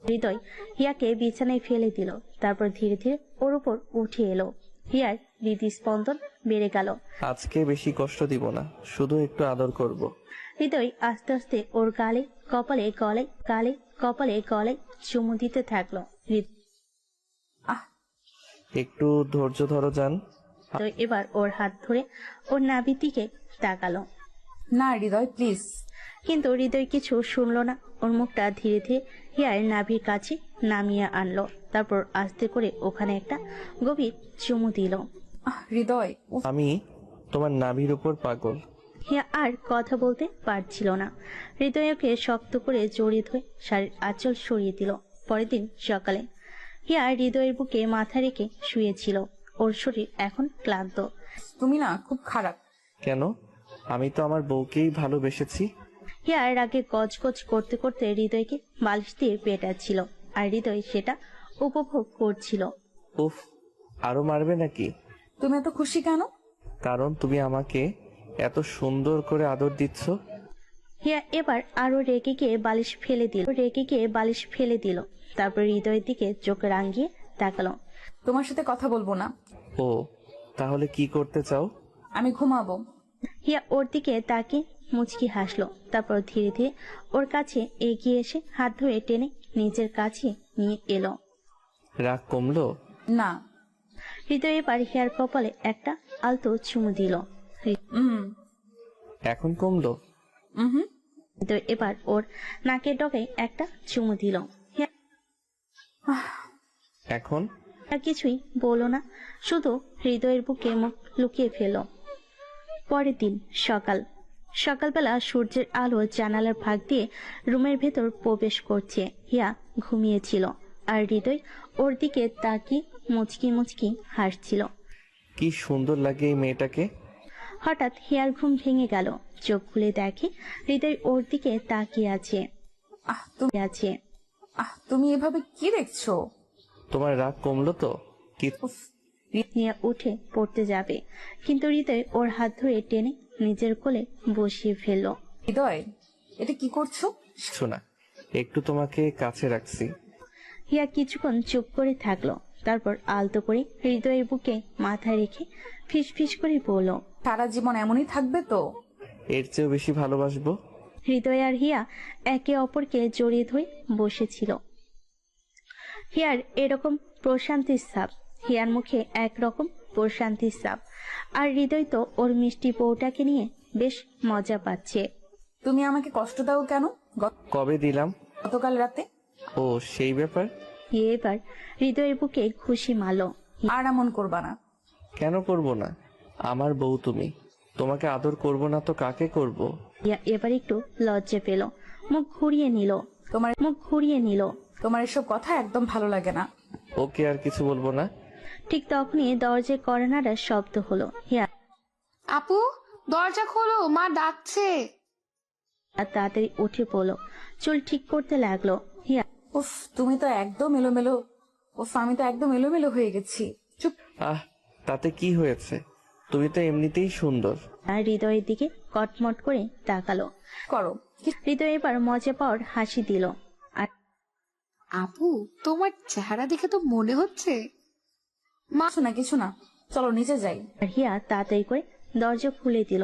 A: হৃদয় হিয়াকে বিছানায় ফেলে দিল, তারপর ধীরে ধীরে ওর উপর উঠে এলো। হিয়ার হৃদস্পন্দন বেড়ে গেল।
C: আজকে বেশি কষ্ট দিব না, শুধু একটু আদর করব।
A: হৃদয় আস্তে আস্তে ওর গালে কপালে গলায় চুমু দিতে থাকলো।
C: একটু ধৈর্য ধরো জান।
A: হৃদয় এবার ওর হাত ধরে ওর নাভির দিকে তাকালো।
B: না হৃদয়, প্লিজ।
A: কিন্তু হৃদয় কিছু শুনলো না। ওর মুখটা ধীরে ধীরে হিয়ার নাভির কাছে নামিয়ে আনলো, তারপর আস্তে করে ওখানে একটা গভীর চুমু দিল।
B: হৃদয়,
C: আমি তোমার নাভির উপর পাগল।
A: হিয়া আর কথা বলতে পারছিল না। হৃদয়কে শক্ত করে জড়িয়ে ধরে শাড়ির আঁচল সরিয়ে দিল। পরের দিন সকালে হিয়া হৃদয়ের বুকে মাথা রেখে শুয়েছিল। ওর শরীর এখন ক্লান্ত।
B: তুমি না খুব খারাপ।
C: কেন? আমি তো আমার বউকেই ভালোবেসেছি।
A: হিয়া রাগে গজগজ করতে করতে হৃদয়কে বালিশ দিয়ে পেটাচ্ছিল, আর হৃদয় সেটা উপভোগ করছিল।
C: উফ, আরো মারবে নাকি?
B: তুমি এত খুশি কেন?
C: কারণ তুমি আমাকে এত সুন্দর করে আদর দিচ্ছ।
A: হিয়া এবার আরো রেগে গিয়ে বালিশ ফেলে দিল, তারপর হৃদয়ের দিকে চোখ রাঙিয়ে তাকালো।
B: তোমার সাথে কথা বলবো না।
C: ও, তাহলে কি করতে চাও?
B: আমি ঘুমাবো।
A: হিয়া ওর দিকে তাকিয়ে মুচকি হাসলো, তারপর ধীরে ধীরে ওর কাছে এগিয়ে এসে হাত ধরে টেনে নিজের কাছে নিয়ে এলো।
C: রাগ কমলো?
A: না। হৃদয় এবার হিয়ার কপালে একটা আলতো চুমু দিল।
C: এখন কমলো?
A: হৃদয় এবার ওর নাকের ডগায় একটা চুমু দিল।
C: এখন
A: আর কিছুই বলো না, শুধু হৃদয়ের বুকে মুখ লুকিয়ে ফেল। পরের দিন সকালবেলা সূর্যের আলো জানালার ফাঁক দিয়ে রুমের ভেতর প্রবেশ করছে। হিয়া ঘুমিয়েছিল আর হৃদয় ওর দিকে তাকিয়ে মুচকি মুচকি হাসছিল।
C: কি সুন্দর লাগে এই মেয়েটাকে।
A: হঠাৎ হিয়ার ঘুম ভেঙে গেল। চোখ খুলে দেখে হৃদয় ওর দিকে তাকিয়ে আছে।
B: তুমি এভাবে কি দেখছো?
C: তোমার রাগ কমলো তো? কি
A: হিয়া উঠে পড়তে যাবে, কিন্তু হৃদয় ওর হাত ধরে টেনে নিজের কোলে বসিয়ে ফেললো।
B: হৃদয়, এটা কি করছো?
C: কিছু না, একটু তোমাকে কাছে রাখছি।
A: হিয়া কিছুক্ষণ চুপ করে থাকলো, তারপর আলতো করে হৃদয়ের বুকে মাথা রেখে ফিস ফিস করে বলল,
B: সারা জীবন এমনই থাকবে তো?
C: এর চেয়েও বেশি ভালোবাসবো।
A: হৃদয় আর হিয়া একে অপরকে জড়িয়ে ধরে বসেছিল। হিয়ার এরকম প্রশান্তির ছাপ, হিয়ার মুখে একরকম প্রশান্তির ছাপ, আর হৃদয় তো ওর মিষ্টি বউটাকে নিয়ে বেশ মজা পাচ্ছে।
B: তুমি আমাকে কষ্ট দাও কেন?
C: কবে দিলাম?
B: গতকাল রাতে।
C: ও সেই ব্যাপার।
A: এবার হৃদয়ের বুকে খুশি মারল।
B: আর এমন করবা না।
C: কেন করব না? আমার বউ তুমি, তোমাকে আদর করব না তো কাকে করব?
A: হিয়া এবার একটু লজ্জা পেল, মুখ ঘুরিয়ে নিল।
B: তোমার এসব কথা একদম ভালো লাগে না।
C: ওকে, আর কিছু বলবো না।
A: ঠিক তখনই দরজায় কড়া নাড়ার শব্দ হলো। হিয়া
I: আপু, দরজা খোলো, মা ডাকছে।
A: তাড়াতাড়ি উঠে পড়লো, চুল ঠিক করতে লাগলো। হিয়া
B: উফ, তুমি তো একদম এলোমেলো। আমি তো একদম এলোমেলো হয়ে গেছি। চুপ।
C: তাতে কি হয়েছে? তুমি তো এমনিতেই সুন্দর।
A: আর হৃদয়ের দিকে কটমট করে তাকালো।
B: করো।
A: হৃদয় এবার মজা পাওয়ার হাসি দিল। আর
I: আপু, তোমার চেহারা দেখে তো মনে হচ্ছে
B: কিছু না, চলো নিচে যাই।
A: হিয়া তাড়াতাড়ি করে দরজা খুলে দিল।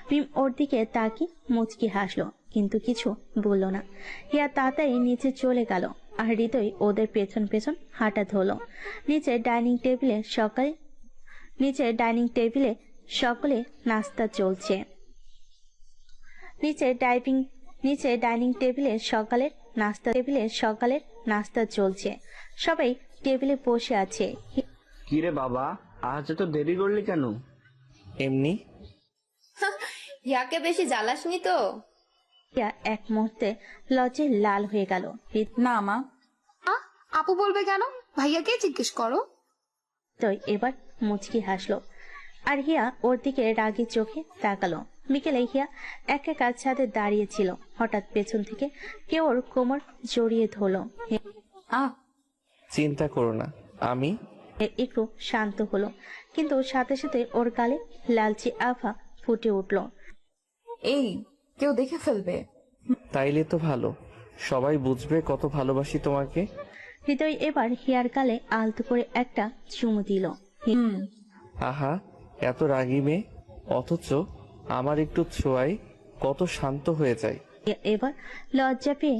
A: মিম ওর দিকে তাকিয়ে মুচকি হাসলো, কিন্তু কিছু বলল না। হিয়া তাড়াতাড়ি নিচে চলে গেল, আর হৃদয় ওদের পেছন পেছন হাঁটা ধরলো। নিচে ডাইনিং টেবিলে সকলে নাস্তা চলছে। নিচে ডাইনিং টেবিলে সকালের নাস্তা চলছে। সবাই টেবিলে বসে আছে।
K: কিরে বাবা, আজ তো দেরি করলি কেন?
C: এমনি।
E: হিয়াকে বেশি জ্বালাসনি তো?
A: হিয়া এক মুহূর্তে লজ্জায় লাল হয়ে গেল।
B: না মা।
I: আপু বলবে কেন? ভাইয়াকে জিজ্ঞেস করো।
A: হৃদয় এবার মুচকি হাসলো, আর হিয়া ওর দিকে রাগী চোখে তাকালো। বিকেলে হিয়া একা ছাদে দাঁড়িয়েছিল। হঠাৎ পেছন থেকে কেউ ওর কোমর জড়িয়ে ধরলো।
C: চিন্তা করো না, আমি
A: একটু শান্ত হলো, কিন্তু সাথে সাথে ওর গালে লালচে আভা ফুটে উঠল।
B: এই, কেউ দেখে ফেলবে।
C: তাইলে তো ভালো, সবাই বুঝবে কত ভালোবাসি তোমাকে।
A: হৃদয় এবার হিয়ার গালে আলতো করে একটা চুমু দিল।
C: আহা, এত রাগী মেয়ে, অথচ আমার একটু ছোঁয়ায় কত শান্ত হয়ে যায়।
A: এবার লজ্জা পেয়ে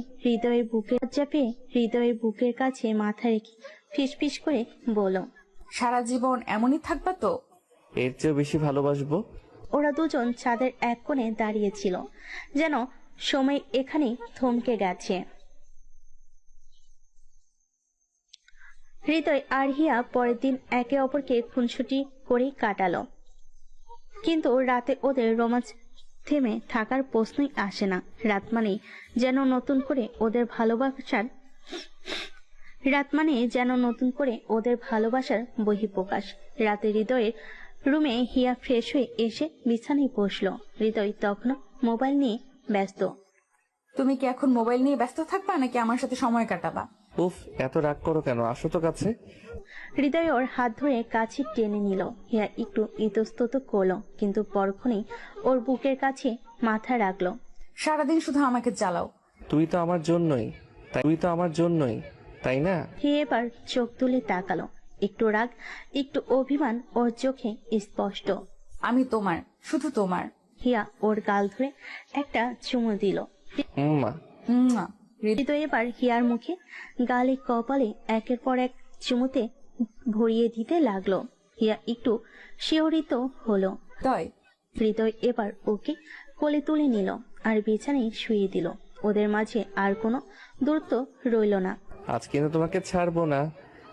A: হৃদয়ের বুকের কাছে মাথা রেখে ফিসফিস করে বলল,
B: সারা জীবন এমনই থাকবা তো?
C: এর চেয়েও বেশি ভালোবাসবো।
A: ওরা দুজন ছাদের এক কোণে দাঁড়িয়েছিল, যেন সময় এখানে থমকে গেছে। হৃদয় আর হিয়া পরের দিন একে অপরকে খুনসুটি করে কাটালো, কিন্তু রাতে ওদের রোমাঞ্চ থেমে থাকার প্রশ্নই আসে না। রাত মানেই যেন নতুন করে ওদের ভালোবাসার বহিঃপ্রকাশ। রাতে হৃদয়ের রুমে হিয়া ফ্রেশ হয়ে এসে বিছানায় বসলো। হৃদয় তখনও মোবাইল নিয়ে ব্যস্ত।
B: তুমি কি এখন মোবাইল নিয়ে ব্যস্ত থাকবা নাকি আমার সাথে সময় কাটাবা?
C: উফ, এত রাগ করো কেন? আসো তো কাছে।
A: হৃদয় ওর হাত ধরে কাছে টেনে নিল। হিয়া একটু ইতস্তত করলো, কিন্তু পরক্ষণেই ওর বুকের কাছে মাথা রাখলো।
B: সারাদিন শুধু আমাকে জ্বালাও।
C: তুই তো আমার জন্যই, তাই না?
A: হিয়া এবার চোখ তুলে তাকালো। একটু রাগ, একটু অভিমান ওর চোখে স্পষ্ট।
B: আমি তোমার, শুধু তোমার।
A: হিয়া ওর গাল ধরে একটা চুমু দিল। হৃদয় এবার হিয়ার মুখে, গালে, কপালে একের পর এক চুমুতে ভরিয়ে দিতে লাগলো। হিয়া একটু শিহরিত হলো। হৃদয় এবার ওকে কোলে তুলে নিল আর বিছানায় শুয়ে দিল। ওদের মাঝে আর কোনো দূরত্ব রইল না।
C: আজ কিন্তু তোমাকে ছাড়বো না।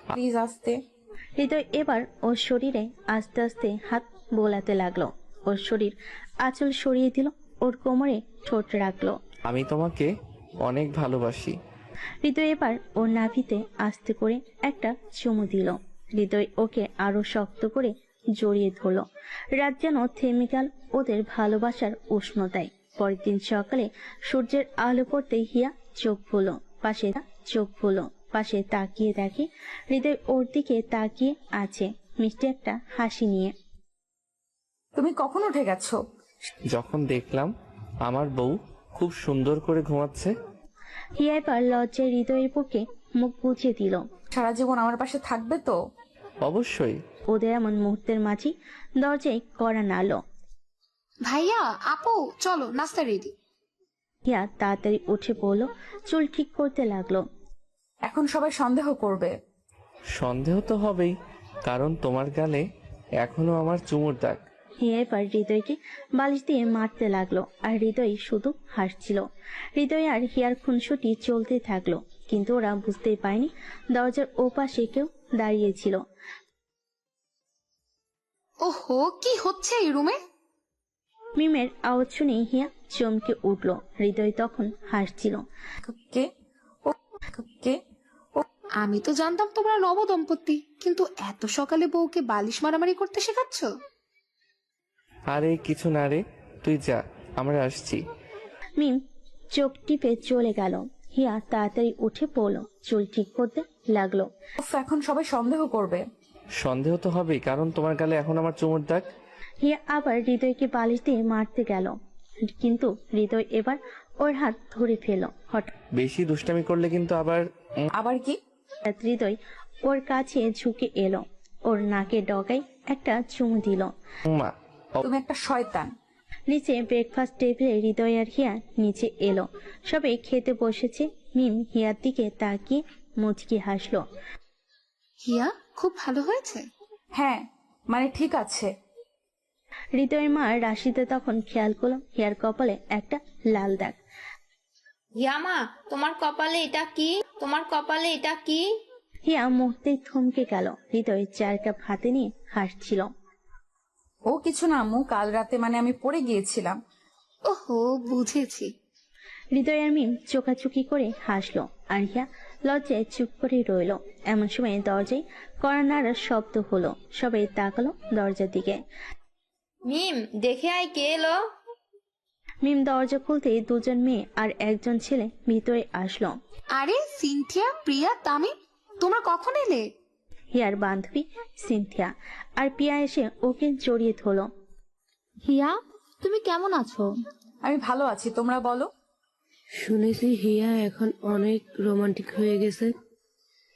B: প্লিজ আস্তে।
A: হৃদয় এবার ওর শরীরে আস্তে আস্তে হাত বোলাতে লাগলো। ওর শরীর আঁচল সরিয়ে দিল, ওর কোমরে ঠোঁট রাখলো।
C: আমি তোমাকে অনেক ভালোবাসি।
A: হৃদয় এবার ওর নাভিতে আস্তে করে একটা চুমু দিল। হৃদয় ওকে আরো শক্ত করে জড়িয়ে ধরলো। রাত যেন থেমে গেল ওদের ভালোবাসার উষ্ণতায়। পরের দিন সকালে সূর্যের আলো পড়তে হিয়া চোখ খুলল। পাশে তাকিয়ে দেখে হৃদয় ওর দিকে তাকিয়ে আছে, মিষ্টি একটা হাসি নিয়ে।
B: তুমি কখন উঠে গেছো?
C: যখন দেখলাম আমার বউ খুব সুন্দর করে ঘুমাচ্ছে।
A: হিয়া এবার লজ্জায় হৃদয়ের বুকে মুখ গুজে দিল।
B: সারা জীবন আমার পাশে থাকবে তো?
C: অবশ্যই।
A: ওদের এমন মুহূর্তের মাঝে দরজায় কড়া নাড়ল।
I: ভাইয়া, আপু, চলো, নাস্তা রেডি।
A: হিয়া তাড়াতাড়ি উঠে পড়লো, চুল ঠিক করতে লাগলো।
B: এখন সবাই সন্দেহ করবে।
C: সন্দেহ তো হবেই, কারণ তোমার গালে এখনো আমার চুমুর দাগ।
A: হিয়া এবার হৃদয়কে বালিশ দিয়ে মারতে লাগলো, আর হৃদয় শুধু হাসছিল। হৃদয় আর হিয়ার খুনসুটি চলতে থাকলো, কিন্তু ওরা বুঝতেই পারেনি দরজার ওপাশে কেউ দাঁড়িয়েছিল।
I: ওহো, কি হচ্ছে এই রুমে?
A: মিমের আওয়াজ শুনে হিয়া চমকে উঠলো। হৃদয় তখন হাসছিল।
B: কে? ও কে?
I: আমি তো জানতাম তোমরা নবদম্পতি, কিন্তু এত সকালে বউকে বালিশ মারামারি করতে শেখাচ্ছ?
C: আরে কিছু না রে, তুই যা, আমরা আসছি।
A: মিম চোখ টিপে চলে গেল। হিয়া তাড়াতাড়ি উঠে পড়লো, চুল ঠিক করতে লাগলো।
B: এখন সবাই সন্দেহ করবে।
C: সন্দেহ তো হবেই, কারণ তোমার গালে এখন আমার চুমুর দাগ।
A: হিয়া আবার হৃদয়কে বালিশ দিয়ে মারতে গেল, কিন্তু হৃদয় এবার ওর হাত ধরে ফেলল। হঠাৎ
C: বেশি দুষ্টামি করলে কিন্তু আবার।
B: আবার কি?
A: হৃদয় ওর কাছে ঝুঁকে এলো, ওর নাকে ডগায় একটা চুমু দিল।
C: মা,
B: তুমি একটা শয়তান।
A: নিচে ব্রেকফাস্ট টেবিলে হৃদয় আর হিয়া নিচে এলো। সবাই খেতে বসেছে। মিম হিয়ার দিকে তাকিয়ে মুচকি হাসলো।
I: হিয়া, খুব ভালো হয়েছে।
B: হ্যাঁ, মানে ঠিক আছে।
A: হৃদয়ের মা রাশিদা তখন খেয়াল করলো হিয়ার কপালে একটা লাল দাগ।
E: হিয়ামা, তোমার কপালে এটা কি?
A: হিয়া মুহূর্তেই থমকে গেল। হৃদয় 4 কাপ হাতে নিয়ে হাসছিল।
B: ও কিছু না আম্মু, কাল রাতে মানে আমি পড়ে গিয়েছিলাম।
I: ওহো, বুঝেছি।
A: হৃদয় আর মিম চোখাচুকি করে হাসলো, আর হিয়া লজ্জায় চুপ করে রইল। এমন সময় দরজায় কড়া নাড়ার শব্দ হলো। সবাই তাকালো দরজার দিকে।
E: মিম, দেখে আয়, কে এলো?
A: মিম দরজা খুলতেই 2জন মেয়ে আর 1জন ছেলে ভিতরে আসলো।
I: আরে সিনথিয়া, প্রিয়া, তামিম, তোমরা কখন এলে?
A: হিয়ার বান্ধবী সিনথিয়া আর পিয়া এসে ওকে জড়িয়ে ধরলো।
J: হিয়া, তুমি কেমন আছো?
B: আমি ভালো আছি, তোমরা বলো।
L: শুনেছি হিয়া এখন অনেক রোমান্টিক হয়ে গেছে।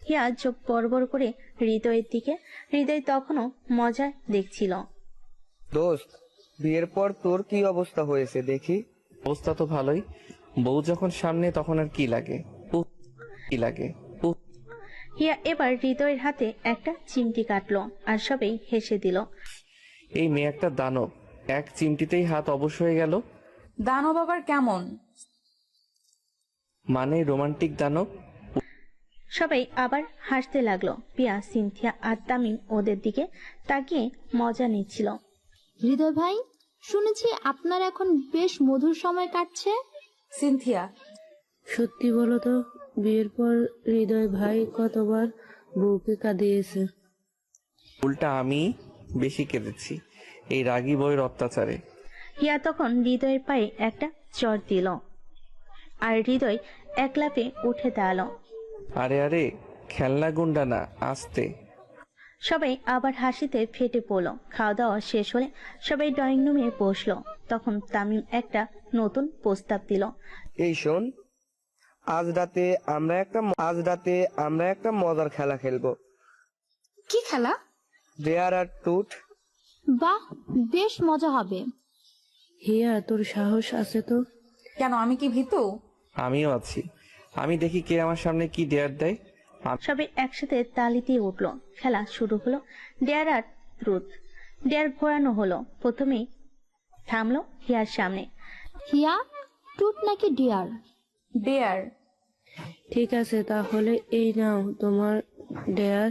A: হিয়া চোখ বড় বড় করে হৃদয়ের দিকে। হৃদয় তখনও মজা দেখছিল।
G: দোস্ত, বিয়ের পর তোর কি অবস্থা হয়েছে দেখি?
C: অবস্থা তো ভালোই, বউ যখন সামনে তখন আর কি লাগে। কি লাগে।
A: হিয়া এবার হৃদয়ের হাতে একটা চিমটি কাটলো, আর সবাই হেসে দিল।
C: এই মেয়ে একটা দানব, এক চিমটিতেই হাত অবশ হয়ে গেল।
B: দানব আবার কেমন?
C: মানে রোমান্টিক দানব।
A: সবাই আবার হাসতে লাগলো। পিয়া, সিনথিয়া আর তামিম ওদের দিকে তাকিয়ে মজা নিচ্ছিল।
J: হৃদয় ভাই, শুনেছি আপনার এখন বেশ মধুর সময় কাটছে।
B: সিনথিয়া,
L: সত্যি বলো তো, বিয়ের পর হৃদয় ভাই কতবার বউকে কাঁদিয়েছে?
C: উল্টা আমি বেশি কেঁদেছি এই রাগী বউয়ের অত্যাচারে।
A: হিয়া তখন হৃদয়ের পায়ে একটা চড় দিল, আর হৃদয় এক লাফে উঠে দাঁড়ালো।
C: আরে আরে, খেলনা গুন্ডা না, আস্তে।
A: সবাই আবার হাসিতে ফেটে পড়লো। খাওয়া দাওয়া শেষ হলে সবাই ড্রয়িং রুমে বসলো। তখন তামিম একটা নতুন প্রস্তাব দিল।
G: এই শোন, আজ রাতে আমরা একটা মজার খেলা খেলবো।
I: কি খেলা?
G: ডেয়ার আর টুট।
J: বাহ, বেশ মজা হবে।
L: হিয়া, তোর সাহস আছে তো?
B: কেন, আমি কি ভীতু?
C: আমিও আছি, আমি দেখি কে আমার সামনে কি ডেয়ার দেয়।
A: সবাই একসাথে তালি দিয়ে উঠলো। খেলা শুরু হলো। ডেয়ার আর ট্রুথ। ডেয়ার ঘোরানো হলো। প্রথমেই থামলো হিয়ার সামনে।
J: হিয়া, টুট নাকি ডিয়ার?
B: ডেয়ার।
L: ঠিক আছে, তাহলে এই নাও তোমার ডেয়ার।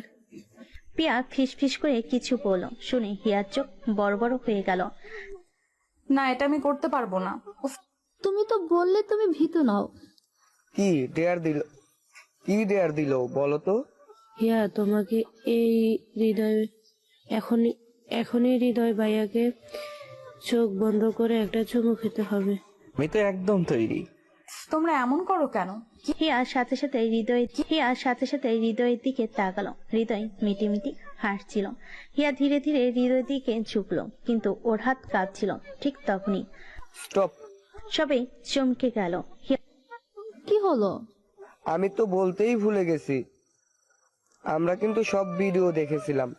A: পিয়া ফিস করে কিছু বলল, শুনে হিয়ার চোখ বড় বড় হয়ে গেল।
B: না, এটা আমি করতে পারবো না।
J: তুমি তো বললে তুমি ভীতু নও।
G: কি ডেয়ার দিল বলো তো?
L: হিয়া তোমাকে এই হৃদয় এখনই এখনই হৃদয় ভাইয়াকে চোখ বন্ধ করে একটা চুমু খেতে হবে।
C: আমি তো একদম তৈরি।
B: তোমরা এমন করো কেন?
A: হিয়ার সাথে সাথে হৃদয়ের দিকে তাকালো। হৃদয় মিটিমিটি হাসছিল। হিয়া ধীরে ধীরে হৃদয়ের দিকে ঝুঁকলো, কিন্তু ওর হাত কাঁপছিল। ঠিক তখনই
G: স্টপ।
A: সবাই চমকে গেল।
I: কি হলো?
G: আমি তো বলতেই ভুলে গেছি, আমরা কিন্তু সব ভিডিও দেখেছিলাম।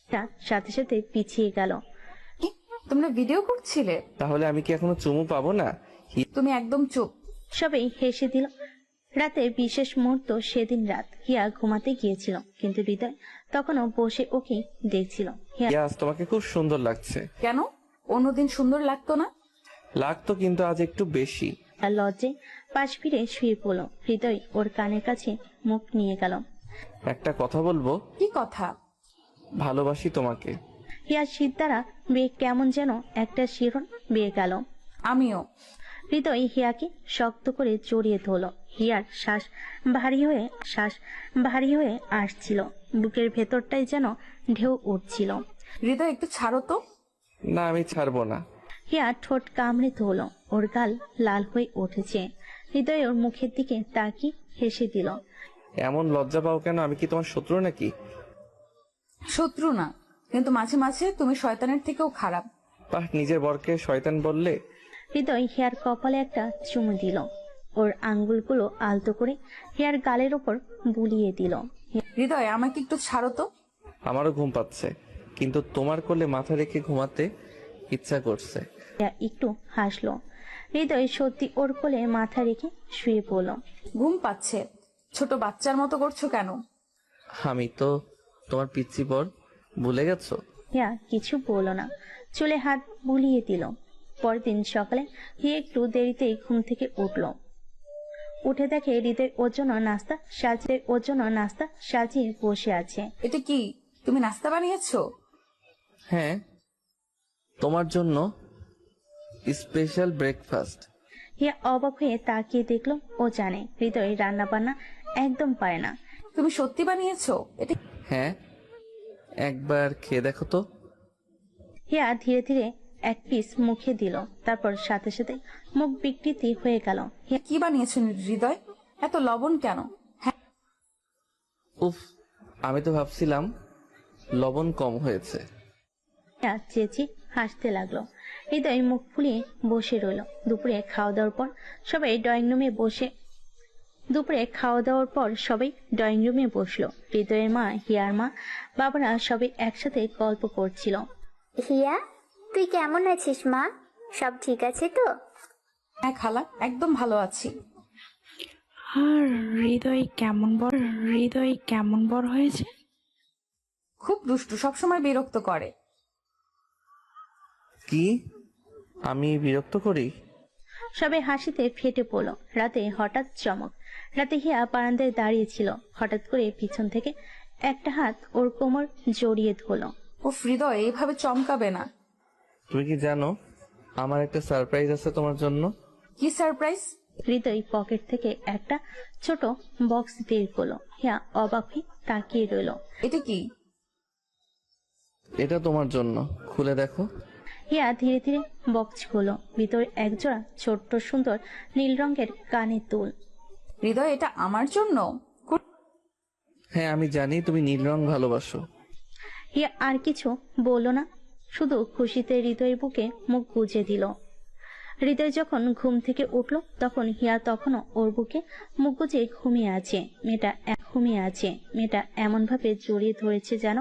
A: হিয়া সাথে সাথে পিছিয়ে গেল।
B: কি? তোমরা ভিডিও করছিলে?
C: তাহলে আমি কি এখনো চুমু পাবো না?
B: তুমি একদম চুপ।
A: সবাই হেসে দিল। রাতের বিশেষ মুহূর্ত সেদিন রাত। হিয়া ঘুমাতে গিয়েছিল, কিন্তু হৃদয় তখনও বসে ওকে দেখছিল।
C: ইয়াস, তোমাকে খুব সুন্দর লাগছে।
B: কেন? অন্যদিন সুন্দর লাগতো না?
C: লাগতো, কিন্তু আজ একটু বেশি।
A: লজ্জে পাশ ফিরে শুয়ে পড়ল। হৃদয় ওর কানের কাছে মুখ নিয়ে গেল।
C: একটা কথা বলবো?
B: কি কথা?
C: ভালোবাসি তোমাকে।
A: হিয়ার শীত দ্বারা বেয়ে কেমন যেন একটা শিহরণ বেয়ে গেল।
B: আমিও।
A: হৃদয় হিয়াকে শক্ত করে জড়িয়ে ধরল। হিয়ার শ্বাস ভারী হয়ে আসছিল। বুকের ভেতরটাই যেন ঢেউ উঠছিল।
B: হৃদয় একটু ছাড়ো তো।
C: না, আমি ছাড়বো না।
A: হিয়া ঠোঁট কামড়ে ধরল। ওর গাল লাল হয়ে উঠেছে। হৃদয় ওর মুখের দিকে তাকিয়ে হেসে দিল।
C: এমন লজ্জা পাও কেন? আমি কি তোমার শত্রু নাকি?
B: শত্রু না, কিন্তু মাঝে মাঝে তুমি শয়তানের থেকেও খারাপ।
C: বাহ, নিজের বরকে শয়তান বললে?
A: হৃদয় হিয়ার কপালে একটা চুমু দিল। ওর আঙ্গুলগুলো আলতো করে হিয়ার গালের ওপর বুলিয়ে দিল।
B: হৃদয়, আমাকে একটু ছাড়ো তো।
C: আমারও ঘুম পাচ্ছে, কিন্তু তোমার কোলে মাথা রেখে ঘুমাতে ইচ্ছা করছে।
A: হিয়া একটু হাসলো। হৃদয় সত্যি ওর কোলে মাথা রেখে শুয়ে পড়ল।
B: ঘুম পাচ্ছে? ছোট বাচ্চার মতো করছো কেন?
C: আমি তো তোমার পিচ্চি বর, ভুলে গেছো?
A: হিয়া কিছু বলল না, চুলে হাত বুলিয়ে দিল। পরের দিন সকালে হিয়া একটু দেরিতেই ঘুম থেকে উঠে দেখে হৃদয় ওর জন্য নাস্তা সাজিয়ে বসে আছে।
B: এটা কি? তুমি নাস্তা বানিয়েছো?
C: হ্যাঁ, তোমার জন্য স্পেশাল ব্রেকফাস্ট।
A: হিয়া অবাক হয়ে তাকিয়ে দেখলো। ও জানে হৃদয় রান্না বান্না একদম পারে না।
B: তুমি সত্যি বানিয়েছো এটা?
C: হ্যাঁ, একবার খেয়ে দেখো তো।
A: হিয়া ধীরে ধীরে এক পিস মুখে দিল, তারপর সাথে সাথে মুখ বিকৃতি হয়ে গেল।
B: কি বানিয়েছো হৃদয়? এত লবণ কেন? হ্যাঁ,
C: উফ, আমি তো ভাবছিলাম লবণ কম হয়েছে।
A: হিয়া চেঁচি হাসতে লাগলো। হৃদয় মুখ ফুলিয়ে বসে রইল। দুপুরে খাওয়া দাওয়ার পর সবাই ড্রয়িং রুমে বসলো। হৃদয়ের মা, হিয়ার মা, বাবারা সবাই একসাথে গল্প করছিল।
M: হিয়া, তুই কেমন আছিস মা? সব ঠিক আছে তো?
B: হ্যাঁ খালা, একদম ভালো আছি।
J: আর হৃদয় কেমন বড় হয়েছে?
B: খুব দুষ্টু, সবসময় বিরক্ত করে।
C: কি আমি বিরক্ত করি?
A: সবাই হাসিতে ফেটে পড়ল। রাতে হঠাৎ চমক। রাতে হিয়া বারান্দায় দাঁড়িয়েছিল। হঠাৎ করে পিছন থেকে একটা হাত ওর কোমর জড়িয়ে ধরল।
B: ও হৃদয়, এইভাবে চমকাবে না।
C: তুমি কি জানো আমার একটা সারপ্রাইজ আছে তোমার জন্য?
B: কি সারপ্রাইজ?
A: হৃদয় পকেট থেকে একটা ছোট বক্স বের করলো। হিয়া অবাক হয়ে তাকিয়ে রইল।
B: এটা কি?
C: এটা তোমার জন্য, খুলে দেখো।
A: হিয়া ধীরে ধীরে বক্স খুলল। ভিতরে একজোড়া ছোট্ট সুন্দর নীল রঙের কানের দুল।
B: হৃদয়, এটা আমার জন্য?
C: হ্যাঁ, আমি জানি তুমি নীল রং ভালোবাসো।
A: হিয়া আর কিছু বলল না, শুধু খুশিতে হৃদয়ের বুকে মুখ গুজে দিল। হৃদয় যখন ঘুম থেকে উঠল, তখন হিয়া তখনও ওর বুকে মুখ গুজে ঘুমিয়ে আছে। মেয়েটা এমন ভাবে জড়িয়ে ধরেছে যেন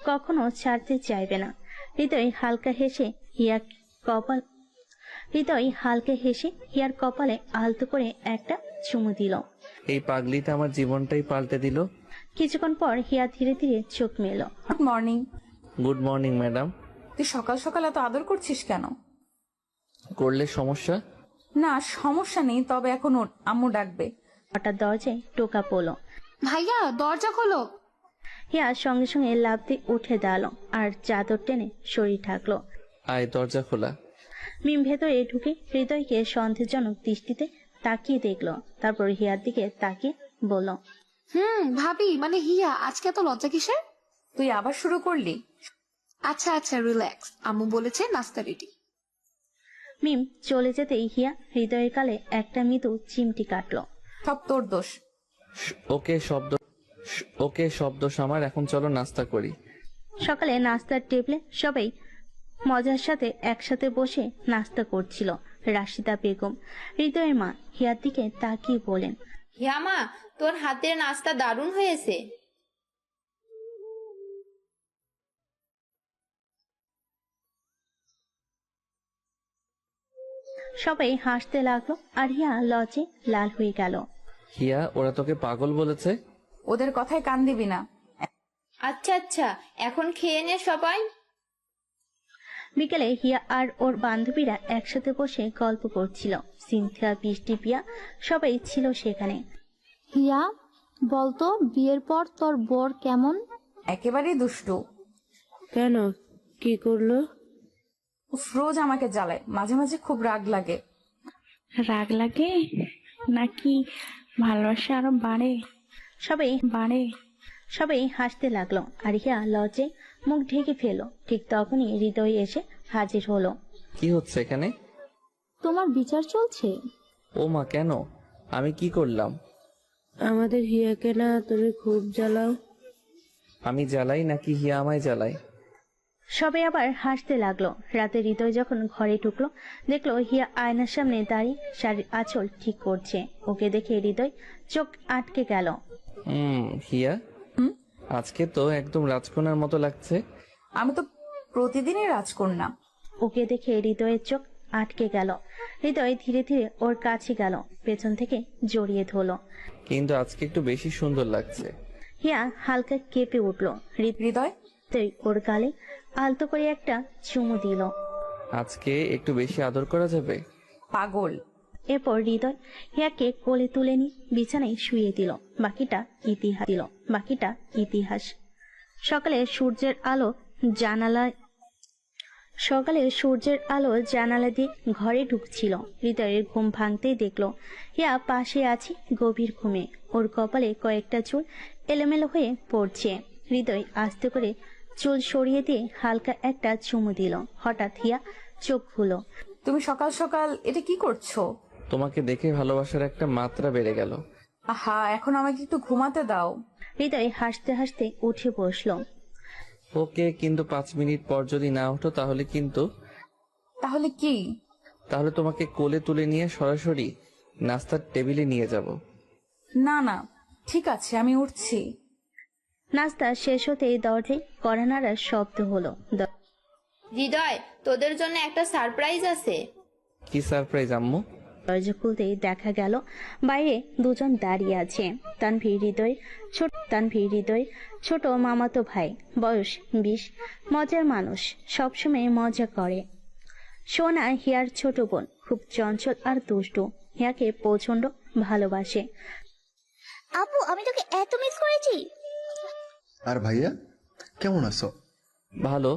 A: কখনো ছাড়তে চাইবে না। হৃদয় হালকা হেসে হিয়ার কপালে আলতো করে একটা চুমু দিল।
C: এই পাগলিটা আমার জীবনটাই পাল্টে দিল।
A: কিছুক্ষণ পর হিয়া ধীরে ধীরে চোখ মেলল।
B: Good morning.
C: Good morning madam.
B: তুই সকাল সকাল এত আদর করছিস কেন?
C: করলে সমস্যা?
B: না, সমস্যা নেই, তবে এখন ওঠ, আম্মু ডাকবে।
A: হঠাৎ দরজায় টোকা পড়ল।
I: ভাইয়া, দরজা খোলো।
A: হিয়া সঙ্গে সঙ্গে লাফ দিয়ে উঠে দাঁড়ালো আর চাদর টেনে শরীর ঢাকলো।
C: আয়, দরজা খোলা।
A: মিম ভেতরে ঢুকে হৃদয়কে সন্দেহজনক দৃষ্টিতে তাকিয়ে দেখলো। তারপর হিয়ার দিকে তাকিয়ে বলল,
I: ভাবি মানে হিয়া, আজকে এত লজ্জা কিসের?
B: তুই আবার শুরু করলি?
I: আচ্ছা আচ্ছা রিল্যাক্স, আম্মু বলেছে নাস্তা রেডি।
A: মিম চলে যেতেই হিয়া হৃদয়ের কালে একটা মৃদু চিমটি কাটলো।
B: সব তোর দোষ।
C: ওকে শব্দ আমার, এখন চলো নাস্তা করি।
A: সকালে নাস্তার টেবিলে সবাই মজার সাথে একসাথে বসে নাস্তা করছিল। রাশিদা বেগম হৃদয়ের মা হিয়ার দিকে তাকিয়ে বলেন,
E: হিয়া মা, তোর হাতের নাস্তা দারুণ হয়েছে।
A: সবাই হাসতে লাগলো আর হিয়া লজ্জে লাল হয়ে গেল।
C: হিয়া, ওরা তোকে পাগল বলেছে?
B: ওদের কথায় কান দিবি না।
E: আচ্ছা আচ্ছা, এখন খেয়ে নে সবাই।
A: বিকেলে হিয়া আর ওর বান্ধবীরা একসাথে বসে গল্প করছিল। সিনথিয়া, বৃষ্টি, পিয়া সবাই ছিল সেখানে।
N: হিয়া, বলতো বিয়ের পর তোর বর কেমন?
B: একেবারেই দুষ্টু।
L: কেন, কি করলো?
B: রোজ আমাকে জ্বালায়, মাঝে মাঝে খুব রাগ লাগে।
J: রাগ লাগে নাকি ভালোবাসা আরো
A: সবাই হাসতে লাগলো আর হিয়া লজ্জে মুখ ঢেকে ফেলো। ঠিক তখনই হৃদয় এসে হাজির হলো।
C: কি হচ্ছে এখানে?
N: তোমার বিচার চলছে?
C: ও মা, কেন? আমি কি করলাম?
L: আমাদের হিয়াকে না তুমি খুব জ্বালাও।
C: আমি জ্বালাই নাকি হিয়া আমায় জ্বালাই?
A: সবাই আবার হাসতে লাগলো। রাতে হৃদয় যখন ঘরে ঢুকলো, দেখলো হিয়া আয়নার সামনে দাঁড়িয়ে শাড়ির আঁচল ঠিক করছে। ওকে দেখে হৃদয় চোখ আটকে গেল।
C: হিয়া, আজকে তো একদম রাজকন্যার মতো লাগছে।
B: আমি তো প্রতিদিনই রাজকন্যা।
A: ওকে দেখে হৃদয়ের চোখ আটকে গেল। হৃদয় ধীরে ধীরে ওর কাছে গেল, পেছন থেকে জড়িয়ে ধরলো।
C: কিন্তু আজকে একটু বেশি সুন্দর লাগছে।
A: হিয়া হালকা কেঁপে উঠলো।
B: হৃদয়
A: ওর গালে আলতো করে একটা চুমু দিল।
C: আজকে একটু বেশি আদর করা যাবে?
B: পাগল।
A: এরপর হৃদয় হিয়াকে কোলে তুলে নিয়ে বিছানায় শুয়ে দিল। বাকিটা ইতিহাস। সকালে সূর্যের আলো জানালা দিয়ে ঘরে ঢুকছিল। হৃদয়ের ঘুম ভাঙতেই দেখলো হিয়া পাশে আছে গভীর ঘুমে। ওর কপালে কয়েকটা চুল এলোমেলো হয়ে পড়ছে। হৃদয় আস্তে করে চুল সরিয়ে দিয়ে হালকা একটা চুমু দিল। হঠাৎ হিয়া চোখ খুলো।
B: তুমি সকাল সকাল এটা কি করছো?
C: তোমাকে দেখে ভালোবাসার একটা মাত্রা বেড়ে গেল।
B: আহা, এখন আমাকে একটু ঘুমাতে দাও।
A: হৃদয় হাসতে হাসতে উঠে বসলো।
C: ওকে, কিন্তু 5 মিনিট পর যদি না ওঠো তাহলে কিন্তু।
B: তাহলে কি?
C: তাহলে তোমাকে কোলে তুলে নিয়ে সরাসরি নাস্তার টেবিলে নিয়ে যাব।
B: না না, ঠিক আছে, আমি উঠছি।
A: নাস্তা শেষ হতেই দরজায় কড়া নাড়ার শব্দ হলো।
E: হৃদয়, তোদের জন্য একটা সারপ্রাইজ আছে।
C: কি সারপ্রাইজ আম্মু?
A: দরজা খুলতেই দেখা গেল বাইরে দুজন দাঁড়িয়ে আছে। তানভীর হৃদয় ছোট মামাতো ভাই, বয়স 20, মজার মানুষ, সবসময় মজা করে। সোনা হিয়ার ছোট বোন, খুব চঞ্চল আর দুষ্টু। হিয়াকে প্রচন্ড ভালোবাসে।
M: আপু, আমি তোকে এত মিস করেছি।
O: আর ভাইয়া কেমন আছো?
C: ভালো,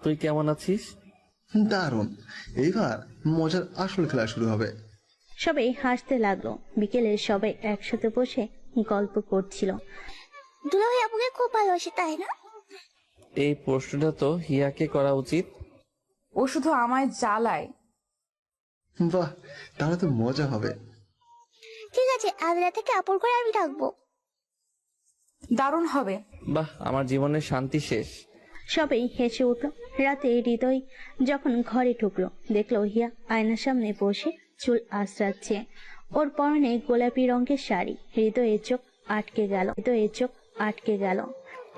C: তুই কেমন আছিস?
O: দারুণ। এইবার মজার আসল খেলা শুরু হবে।
A: সবাই হাসতে লাগলো। বিকেলে সবাই একসাথে বসে গল্প করছিল।
M: দুলাভাই আপুকে খুব ভালোবাসে, তাই না?
C: এই প্রশ্নটা তো হিয়াকে করা উচিত।
B: ও শুধু আমায় জ্বালায়।
O: বাহ, তাহলে তো মজা হবে।
M: ঠিক আছে, আজ রাত থেকে আপুর করে আমি থাকবো।
B: দারুণ হবে।
C: বাহ, আমার জীবনের শান্তি শেষ।
A: সবাই হেসে উঠল। রাতে হৃদয় যখন ঘরে ঢুকলো, দেখলো হিয়া আয়নার সামনে বসে চুল আঁচড়াচ্ছে। ওর পরনে গোলাপি রঙের শাড়ি। হৃদয়ের চোখ আটকে গেল।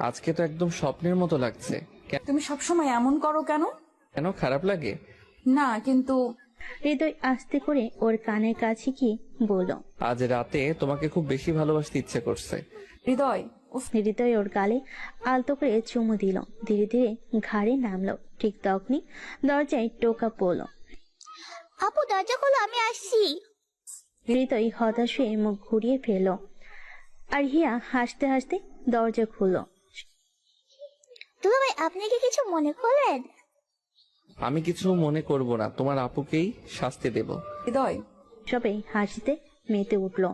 C: আজকে তো একদম স্বপ্নের মতো লাগছে।
B: তুমি সবসময় এমন করো কেন?
C: কেন, খারাপ লাগে?
B: না, কিন্তু
A: হৃদয় আস্তে করে ওর কানের কাছে কি বলল,
C: আজ রাতে তোমাকে খুব বেশি ভালোবাসতে ইচ্ছে করছে।
A: হৃদয় ওর গালে আলতো করে চুমু দিল। ধীরে ধীরে ঘাড়ে নামলো। ঠিক তখনই দরজায় টোকা পড়লো।
M: আপু, দরজা খোলো, আমি আসছি।
A: হৃদয় হতাশ হয়ে মুখ ঘুরিয়ে ফেলল আর হিয়া হাসতে হাসতে দরজা খুলল।
M: দুলাভাই, আপনি কি কিছু মনে করলেন?
C: আমি কিছু মনে করব না, তোমার আপুকেই শাস্তি দেব।
B: হৃদয়।
A: সবাই হাসিতে মেতে উঠল।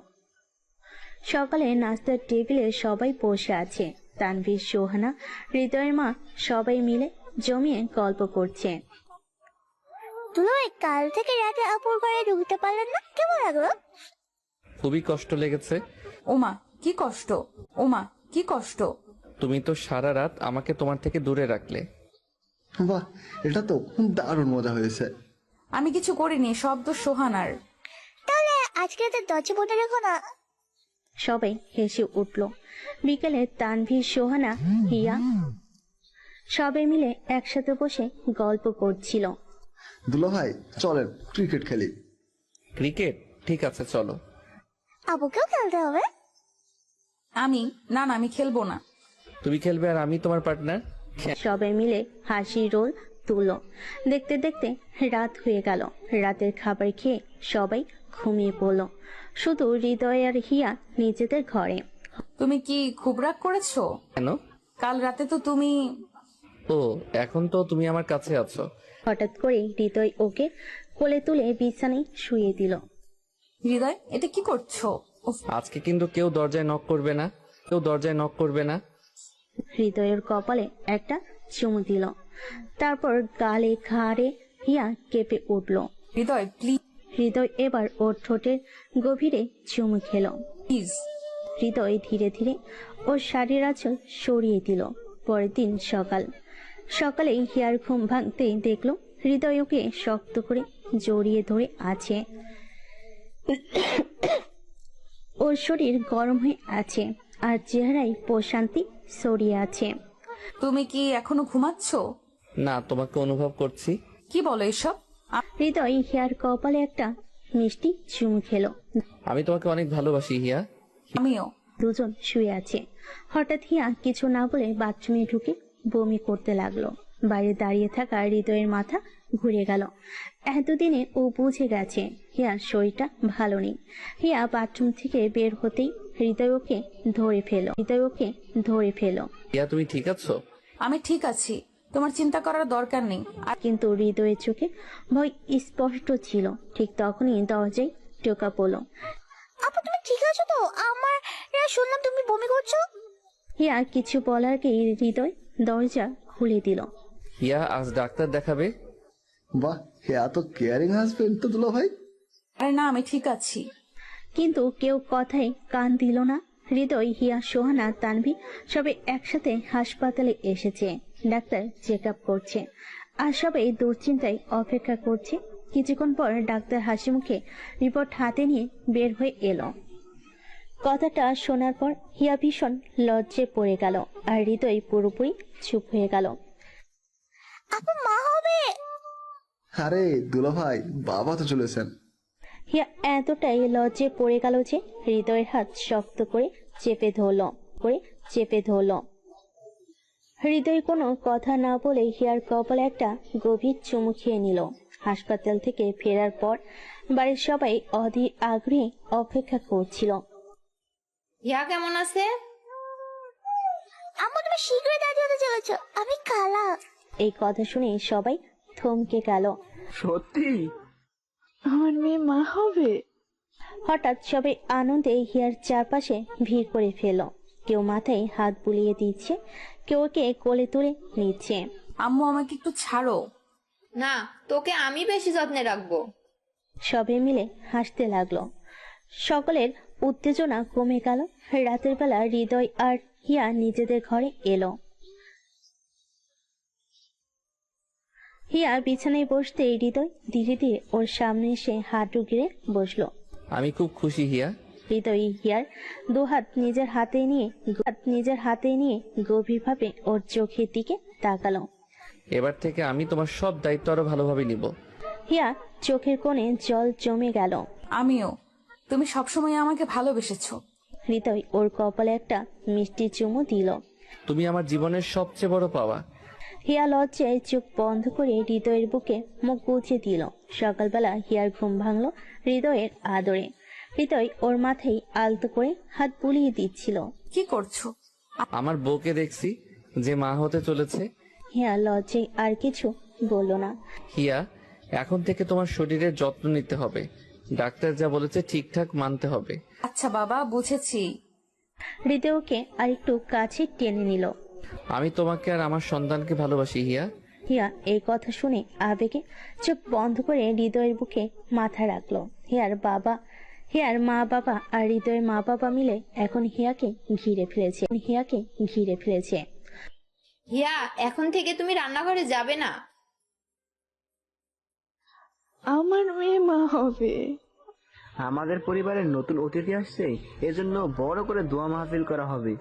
A: সকালে নাস্তার টেবিলে সবাই বসে আছে। তানভীর, সোহানা, হৃদয়ের মা সবাই মিলে জমিয়ে গল্প করছে।
M: দুলাভাই, কাল থেকে রাতে আপুর ঘরে ঢুকতে পারলেন না, কেমন লাগলো?
C: খুবই কষ্ট লেগেছে।
B: ওমা কি কষ্ট, ওমা কি কষ্ট।
C: তুমি তো সারা রাত আমাকে তোমার থেকে দূরে রাখলে।
O: বাহ, এটা তো দারুণ মজা হয়েছে।
B: আমি কিছু করিনি, সব তো সোহানার।
M: তাহলে আজকে রাতে দরজা বন্ধ রেখো না।
A: সবাই হেসে উঠল। বিকেলে তানভীর, সোহানা, হিয়া সবাই মিলে একসাথে বসে গল্প করছিল।
O: দুলাভাই চলেন ক্রিকেট খেলি।
C: ক্রিকেট? ঠিক আছে চলো।
M: আপুকেও খেলতে হবে।
B: আমি না না, আমি খেলবো না।
C: তুমি খেলবে আর আমি তোমার পার্টনার।
A: সবাই মিলে হাসি রোল তুলো। দেখতে দেখতে রাত হয়ে গেল। রাতের খাবার খেয়ে সবাই ঘুমিয়ে পড়ল। শুধু হৃদয় আর হিয়া নিজেদের ঘরে।
B: তুমি কি খুব রাগ করেছো?
C: কেন?
B: কাল রাতে তো তুমি।
C: ও, এখন তো তুমি আমার কাছে আছো।
A: হঠাৎ করে হৃদয় ওকে কোলে তুলে বিছানায় শুয়ে দিল।
B: হৃদয়, এটা কি করছো?
C: আজকে কিন্তু কেউ দরজায় নক করবে না, কেউ দরজায় নক করবে না।
A: হৃদয়ের কপালে একটা চুমু দিল, তারপর গালে ঘাড়ে হিয়া কেঁপে উঠল।
B: হৃদয় প্লিজ।
A: হৃদয় এবার ওর ঠোঁটের গভীরে চুমু খেল।
B: প্লিজ।
A: হৃদয় ধীরে ধীরে ওর শাড়ির আঁচল সরিয়ে দিল। পরের দিন সকালে হিয়ার ঘুম ভাঙতেই দেখলো হৃদয় ওকে শক্ত করে জড়িয়ে ধরে আছে। ওর শরীর গরম হয়ে আছে আর চেহারায় প্রশান্তি ছড়িয়ে আছে।
B: তুমি কি এখনো ঘুমাচ্ছো?
C: না, তোমাকে অনুভব করছি।
B: কি বলো এসব?
A: হৃদয় হিয়ার কপালে একটা মিষ্টি চুমু খেলো।
C: আমি তোমাকে অনেক ভালোবাসি হিয়া।
B: আমিও।
A: দুজন শুয়ে আছে। হঠাৎ হিয়া কিছু না বলে বাথরুমে ঢুকে বমি করতে লাগলো। বাইরে দাঁড়িয়ে থাকা হৃদয়ের মাথা ঘুরে গেল। এতদিনে ও বুঝে গেছে হিয়ার শরীরটা ভালো নেই। হিয়া বাথরুম থেকে বের হতেই হৃদয় ওকে ধরে ফেলো।
C: হিয়া, তুমি ঠিক আছো?
B: আমি ঠিক আছি, তোমার চিন্তা করার দরকার নেই।
A: কিন্তু হৃদয়ের চোখে ভয় স্পষ্ট ছিল। ঠিক তখনই দরজায় টোকা পড়ল।
M: আপু, তুমি ঠিক আছো তো? আমার শুনলাম তুমি বমি করছো।
A: হিয়া কিছু বলার আগেই হৃদয় দরজা খুলে দিল।
C: হিয়া, আজ ডাক্তার দেখাবে?
O: বাহ, এত কেয়ারিং হাজবেন্ড তো দুলাভাই।
B: আরে না, আমি ঠিক আছি।
A: কিন্তু কেউ কথায় কান দিল না। হৃদয়, হিয়া, সোহানা, তানভি সবাই একসাথে হাসপাতালে এসেছে। ডাক্তার চেক আপ করছে আর সবাই দুশ্চিন্তায় অপেক্ষা করছে। কিছুক্ষণ পর ডাক্তার হাসি মুখে রিপোর্ট হাতে নিয়ে বের হয়ে এলো। কথাটা শোনার পর হিয়া ভীষণ লজ্জে পড়ে গেল আর হৃদয় পুরোপুরি চুপ হয়ে গেল।
M: আপু মা হবে?
O: আরে দুলাভাই, বাবা তো চলেছেন।
A: হিয়া এতটাই লজ্জে পড়ে গেল যে হৃদয়ের হাত শক্ত করে চেপে ধরল। হৃদয় কোনো কথা না বলে হিয়ার কপালে একটা গভীর চুমু খেয়ে নিল। হাসপাতাল থেকে ফেরার পর বাড়ির সবাই অধীর আগ্রহে অপেক্ষা করছিল।
E: হিয়া কেমন আছে?
M: আম্মু, তুমি শীঘ্রই দাদি হতে চলেছো। আমি কালা।
A: এই কথা শুনে সবাই থমকে গেল।
L: সত্যি আমার মেয়ে মা হবে?
A: হঠাৎ সবাই আনন্দে হিয়ার চারপাশে ভিড় করে ফেলল। কেউ মাথায় হাত বুলিয়ে দিচ্ছে, কেউ ওকে কোলে তুলে নিচ্ছে।
B: আম্মু, আমাকে একটু ছাড়ো।
E: না, তোকে আমি বেশি যত্নে রাখবো।
A: সবাই মিলে হাসতে লাগলো। সকলের উত্তেজনা কমে গেল। রাতের বেলা হৃদয় আর হিয়া নিজেদের ঘরে এলো। হিয়া বিছানায় বসতে হৃদয় ধীরে ধীরে ওর সামনে এসে হাঁটু গেড়ে বসলো।
C: আমি খুব খুশি হিয়া।
A: হৃদয় হিয়ার দুহাত নিজের হাতে নিয়ে গভীরভাবে ওর চোখের দিকে তাকালো।
C: এবার থেকে আমি তোমার সব দায়িত্ব আরো ভালোভাবে নিব।
A: হিয়া চোখের কোণে জল জমে গেল।
B: আমিও। তুমি সবসময় আমাকে ভালোবেসেছো।
A: হৃদয় ওর কপালে একটা মিষ্টি চুমু দিল।
C: তুমি আমার জীবনের সবচেয়ে বড় পাওয়া।
A: হিয়া লজ্জায় চোখ বন্ধ করে হৃদয়ের বুকে মুখ গুজে দিল। সকালবেলা হিয়ার ঘুম ভাঙলো হৃদয়ের আদরে। হৃদয় ওর মাথায় আলতো করে হাত বুলিয়ে দিচ্ছিল।
B: কি করছো?
C: আমার বউকে দেখছি যে মা হতে চলেছে।
A: হিয়া লজ্জায় আর কিছু বলল না।
C: হিয়া, এখন থেকে তোমার শরীরের যত্ন নিতে হবে। ডাক্তার যা বলেছে ঠিকঠাক মানতে হবে।
B: আচ্ছা বাবা, বুঝেছি।
A: হৃদয়কে আর একটু কাছে টেনে নিল।
C: আমি তোমাকে আর আমার সন্তানকে ভালোবাসি হিয়া।
A: হিয়া এই কথা শুনে আবেগে চোখ বন্ধ করে হৃদয়ের বুকে মাথা রাখলো। হিয়ার মা বাবা আর হৃদয়ের মা বাবা মিলে এখন হিয়াকে ঘিরে ফেলেছে।
E: হিয়া, এখন থেকে তুমি রান্নাঘরে যাবে না।
L: আমার মেয়ে মা হবে।
K: আমাদের পরিবারের নতুন অতিথি আসছে, এজন্য বড় করে দোয়া মাহফিল করা হবে।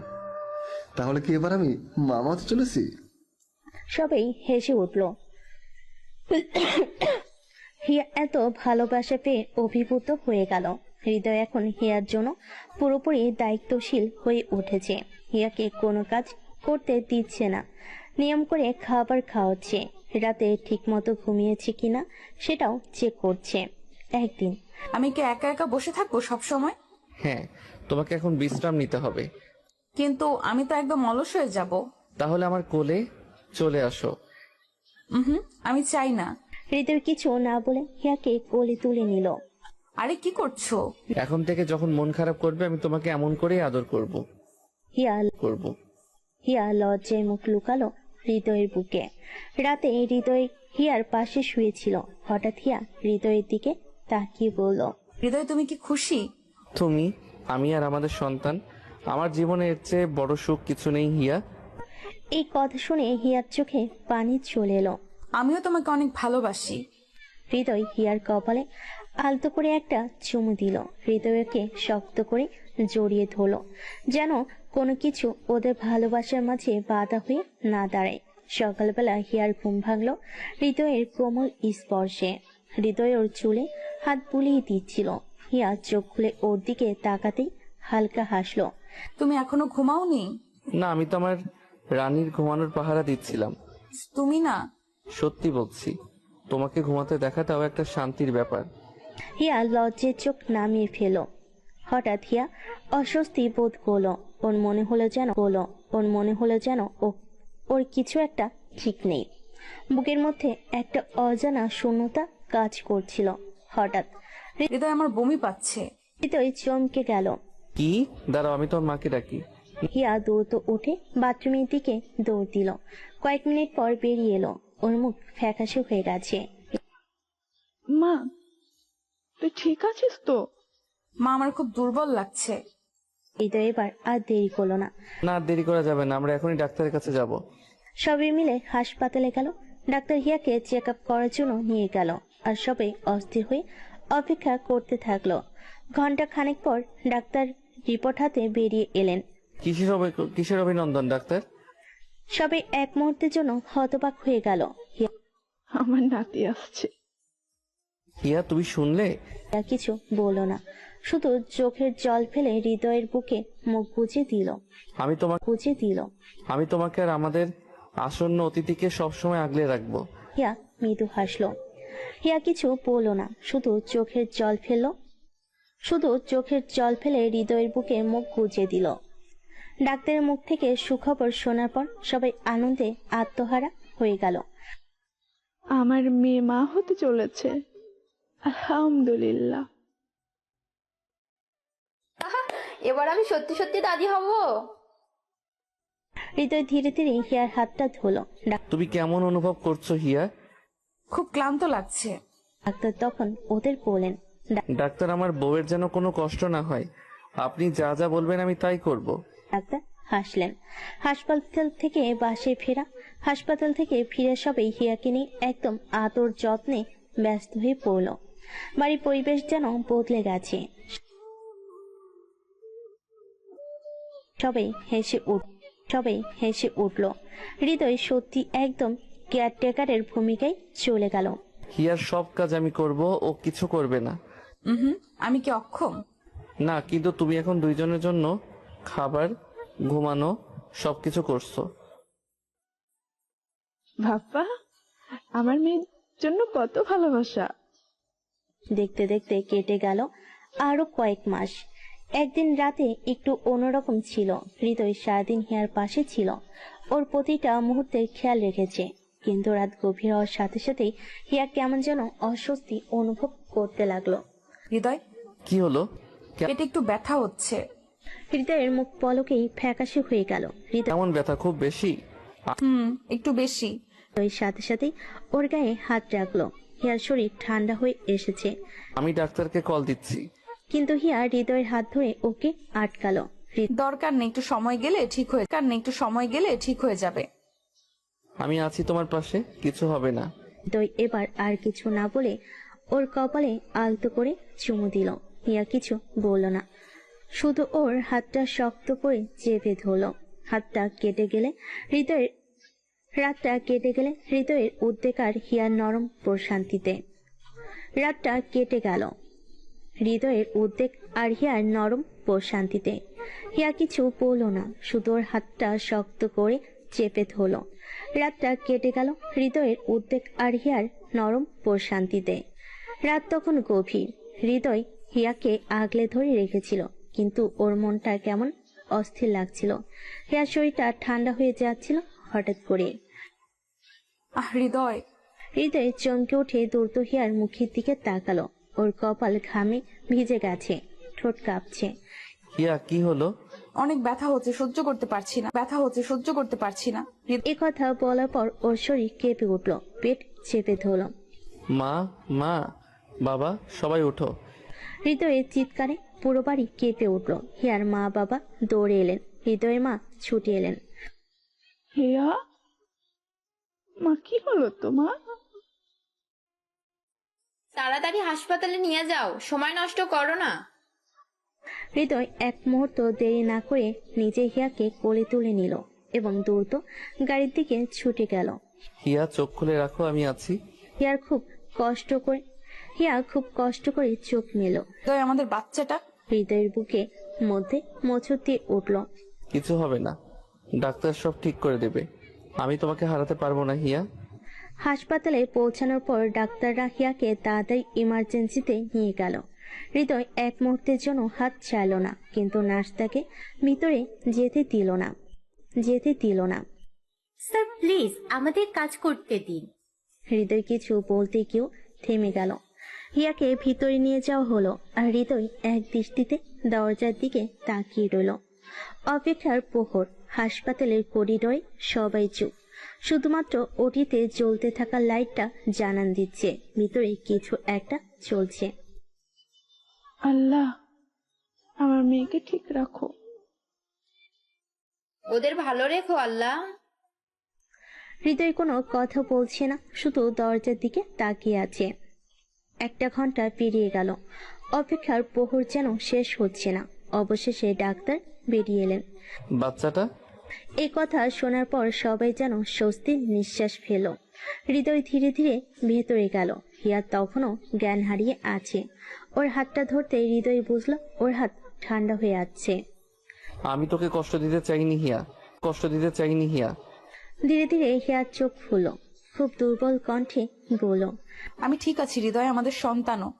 O: তাহলে কি এবার আমি মামা হতে চলেছি?
A: সবাই হেসে উঠল। হিয়া এত ভালোবাসা পেয়ে অভিভূত হয়ে গেল। হৃদয় এখন হিয়ার জন্য পুরোপুরি দায়িত্বশীল হয়ে উঠেছে। হিয়াকে কোনো কাজ করতে দিচ্ছে না, নিয়ম করে খাবার খাওয়াচ্ছে, রাতে ঠিক মতো ঘুমিয়েছে কিনা সেটাও চেক করছে। একদিন,
B: আমি কি একা একা বসে থাকবো সব সময়?
C: হ্যাঁ, তোমাকে এখন বিশ্রাম নিতে হবে।
B: কিন্তু আমি তো একদম অলস হয়ে যাব।
C: তাহলে আমার কোলে চলে আসো।
B: আমি চাই না।
A: হৃদয় কিছু না বলে হিয়াকে কোলে তুলে নিল।
B: আরে কি করছো?
C: এখন থেকে যখন মন খারাপ করবে আমি তোমাকে এমন করেই আদর করব।
A: হিয়া লজ্জায় মুখ লুকালো হৃদয়ের বুকে। রাতে হৃদয় হিয়ার পাশে শুয়েছিল। হঠাৎ হিয়া হৃদয়ের দিকে তাকিয়ে বলল,
B: হৃদয়, তুমি কি খুশি?
C: তুমি, আমি আর আমাদের সন্তান, আমার জীবনে এর চেয়ে বড় সুখ কিছু নেই হিয়া।
A: এই কথা শুনে হিয়ার চোখে পানি চলে এলো।
B: আমিও তোমাকে অনেক ভালোবাসি।
A: হৃদয় হিয়ার কপালে আলতো করে একটা চুমু দিল। হৃদয়কে শক্ত করে জড়িয়ে ধরল, যেন কোনো কিছু ওদের ভালোবাসার মাঝে বাধা হয়ে না দাঁড়ায়। সকালবেলা হিয়ার ঘুম ভাঙলো হৃদয়ের কোমল স্পর্শে। হৃদয় ওর চুলে হাত বুলিয়ে দিচ্ছিল। হিয়া চোখ খুলে ওর দিকে তাকাতেই হালকা হাসলো।
B: তুমি এখনো ঘুমাওনি?
C: না, আমি তো আমার রানীর ঘুমানোর পাহারা দিচ্ছিলাম।
B: তুমি না?
C: সত্যি বলছি, তোমাকে ঘুমাতে দেখাটাও একটা শান্তির ব্যাপার।
A: হিয়া লজ্জের চোখ নামিয়ে ফেল। হঠাৎ হিয়া অস্বস্তি বোধ করলো। ওর মনে হলো যেন ওর কিছু একটা ঠিক নেই। বুকের মধ্যে একটা অজানা শূন্যতা কাজ করছিল। হঠাৎ
B: হৃদয়, আমার বমি পাচ্ছে।
A: হৃদয় চমকে গেল।
C: কি? দাঁড়াও, আমি তোর মাকে ডাকি।
A: হিয়া দ্রুত উঠে বাথরুমের দিকে দৌড় দিল। কয়েক মিনিট পর বেরিয়ে এলো। ওর মুখ ফ্যাকাশে হয়ে গেছে।
L: মা, তুই ঠিক আছিস তো?
B: মা, আমার খুব দুর্বল লাগছে।
A: হৃদয় এবার আর দেরি করলো না।
C: না, দেরি করা যাবে না, আমরা এখনই ডাক্তারের কাছে যাব।
A: সবাই মিলে হাসপাতালে গেল। ডাক্তার হিয়াকে চেক আপ করার জন্য নিয়ে গেল। আর সবাই অস্থির হয়ে অপেক্ষা করতে থাকলো। ঘন্টা খানেক পর ডাক্তার রিপোর্ট হাতে বেরিয়ে এলেন।
C: কিসের অভিনন্দন ডাক্তার?
A: সবাই এক মুহূর্তের জন্য হতবাক হয়ে গেল।
L: আমার নাতি আসছে।
C: হিয়া, তুমি শুনলে?
A: কিছু বলল না, শুধু চোখের জল ফেলে হৃদয়ের বুকে মুখ গুজে দিল।
C: আমি তোমাকে আর আমাদের আসন্ন অতিথিকে সবসময় আগলে রাখবো।
A: হিয়া মৃদু হাসলো। হিয়া কিছু বলল না, শুধু চোখের জল ফেলে হৃদয়ের বুকে মুখ গুজে দিল। ডাক্তারের মুখ থেকে সুখবর শোনার পর সবাই আনন্দে আত্মহারা হয়ে গেল।
L: আমার মেয়ে মা হতে চলেছে, আলহামদুলিল্লাহ।
E: এবার আমি সত্যি সত্যি দাদি হব।
A: হৃদয় ধীরে ধীরে হিয়ার হাতটা ধরলো।
C: তুমি কেমন অনুভব করছো হিয়া?
B: খুব ক্লান্ত লাগছে।
A: ডাক্তার তখন ওদের বলেন,
C: ডাক্তার, আমার বউয়ের যেন কোনো কষ্ট না হয়, আপনি যা যা বলবেন আমি তাই করব।
A: ডাক্তার হাসলেন। হাসপাতাল থেকে ফিরে সবাই হিয়াকে নিয়ে একদম আদর যত্নে ব্যস্ত হয়ে পড়ল। বাড়ির পরিবেশ যেন বদলে গেছে। সবাই হেসে উঠল। হৃদয় সত্যি একদম কেয়ারটেকারের ভূমিকায় চলে গেল।
C: হিয়ার সব কাজ আমি করব, ও কিছু করবে না।
B: আমি কি অক্ষম?
C: না, কিন্তু তুমি এখন দুইজনের জন্য খাবার, ঘুমানো সবকিছু করছো।
L: বাবা, আমার মেয়ের জন্য কত ভালোবাসা।
A: দেখতে দেখতে কেটে গেল আরো কয়েক মাস। একদিন রাতে একটু অন্যরকম ছিল। হৃদয় সারাদিন হিয়ার পাশে ছিল, ওর প্রতিটা মুহূর্তের খেয়াল রেখেছে। কিন্তু রাত গভীর হওয়ার সাথে সাথেই হিয়া কেমন যেন অস্বস্তি অনুভব করতে লাগলো।
B: হৃদয়,
C: কি হলো?
B: পেটে একটু ব্যথা হচ্ছে।
A: হৃদয়ের মুখ পলকেই ফ্যাকাশে হয়ে গেল। হৃদয়
C: কেমন ব্যথা? খুব বেশি?
B: একটু বেশি।
A: সাথে সাথেই ওর গায়ে হাত রাখলো। হিয়ার শরীর ঠান্ডা হয়ে এসেছে,
C: আমি ডাক্তারকে কল দিচ্ছি।
A: কিন্তু হিয়া হৃদয়ের হাত ধরে ওকে আটকালো।
B: দরকার নেই, একটু সময় গেলে ঠিক হয়ে যাবে।
C: আমি আছি তোমার পাশে, কিছু হবে না।
A: হৃদয় এবার আর কিছু না বলে ওর কপালে আলতো করে চুমু দিল। হিয়া কিছু বলল না, শুধু ওর হাতটা শক্ত করে চেপে ধরলো। রাতটা কেটে গেলে হৃদয়ের উদ্বেগ আর হিয়ার নরম প্রশান্তিতে। রাতটা কেটে গেল হৃদয়ের উদ্বেগ আর হিয়ার নরম প্রশান্তিতে। হিয়া কিছু বলল না, শুধু ওর হাতটা শক্ত করে চেপে ধরলো। রাতটা কেটে গেল হৃদয়ের উদ্বেগ আর হিয়ার নরম প্রশান্তিতে। রাত তখন গভীর। হৃদয় হিয়াকে আগলে ধরে রেখেছিল, কিন্তু ওর মনটা কেমন অস্থির লাগছিল। হিয়ার শরীরটা ঠান্ডা হয়ে যাচ্ছিল হঠাৎ করে। হৃদয় চমকে উঠে দ্রুত হিয়ার মুখের দিকে তাকালো। ওর কপাল ঘামে ভিজে গেছে, ঠোঁট কাঁপছে।
C: হিয়া, কি হলো?
B: অনেক ব্যথা হচ্ছে, সহ্য করতে পারছি না।
A: এ কথা বলার পর ওর শরীর কেঁপে উঠলো, পেট চেপে ধরলো।
C: মা, বাবা, সবাই উঠো।
A: হৃদয়ের চিৎকারে পুরো বাড়ি কেঁপে উঠলো। হিয়ার মা বাবা দৌড়ে এলেন, হৃদয়ের মা ছুটে এলেন।
L: হিয়া, মা, কি হলো তোমার?
E: তাড়াতাড়ি হাসপাতালে নিয়ে যাও, সময় নষ্ট করো না।
A: হৃদয় এক মুহূর্ত দেরি না করে নিজে হিয়াকে কোলে তুলে নিল এবং দ্রুত গাড়ির দিকে ছুটে গেল।
C: হিয়া, চোখ খুলে রাখো, আমি আছি।
A: হিয়া খুব কষ্ট করে চোখ মেল।
B: আমাদের বাচ্চাটা।
A: হৃদয়ের বুকে মধ্যে মোচড় দিয়ে উঠল।
C: কিছু হবে না, ডাক্তার সব ঠিক করে দেবে। আমি তোমাকে হারাতে পারবো না হিয়া।
A: হাসপাতালে পৌঁছানোর পর ডাক্তাররা হিয়াকে তাড়াতাড়ি ইমার্জেন্সিতে নিয়ে গেল। হৃদয় এক মুহূর্তের জন্য হাত ছাড়ল না, কিন্তু নার্স তাকে ভিতরে যেতে দিল না।
P: স্যার, প্লিজ আমাদের কাজ করতে দিন।
A: হৃদয় কিছু বলতে গিয়েও থেমে গেল। হিয়াকে ভিতরে নিয়ে যাওয়া হলো, আর হৃদয় এক দৃষ্টিতে দরজার দিকে তাকিয়ে রইল। অপেক্ষার প্রহর। হাসপাতালের করিডোরে সবাই চুপ, শুধুমাত্র ওটিতে জ্বলতে থাকা লাইটটা জানান দিচ্ছে ভিতরে কিছু একটা চলছে।
L: আল্লাহ, আমার মেয়েকে ঠিক রাখো।
E: ওদের ভালো রেখো আল্লাহ।
A: হৃদয় কোনো কথা বলছে না, শুধু দরজার দিকে তাকিয়ে আছে। 1 ঘন্টা পেরিয়ে গেল, অপেক্ষার প্রহর যেন শেষ হচ্ছে না। অবশেষে ডাক্তার বেরিয়ে এলেন।
C: বাচ্চাটা?
A: এই কথা শোনার পর সবাই যেন স্বস্তির নিঃশ্বাস ফেল। হৃদয় ধীরে ধীরে ভেতরে গেল। হিয়া তখনও জ্ঞান হারিয়ে আছে। ওর হাতটা ধরতে হৃদয় বুঝলো ওর হাত ঠান্ডা হয়ে আছে।
C: আমি তোকে কষ্ট দিতে চাইনি হিয়া।
A: ধীরে ধীরে হিয়ার চোখ খুলল, খুব দুর্বল কণ্ঠে বলল,
B: আমি ঠিক আছি হৃদয়, আমাদের সন্তানও।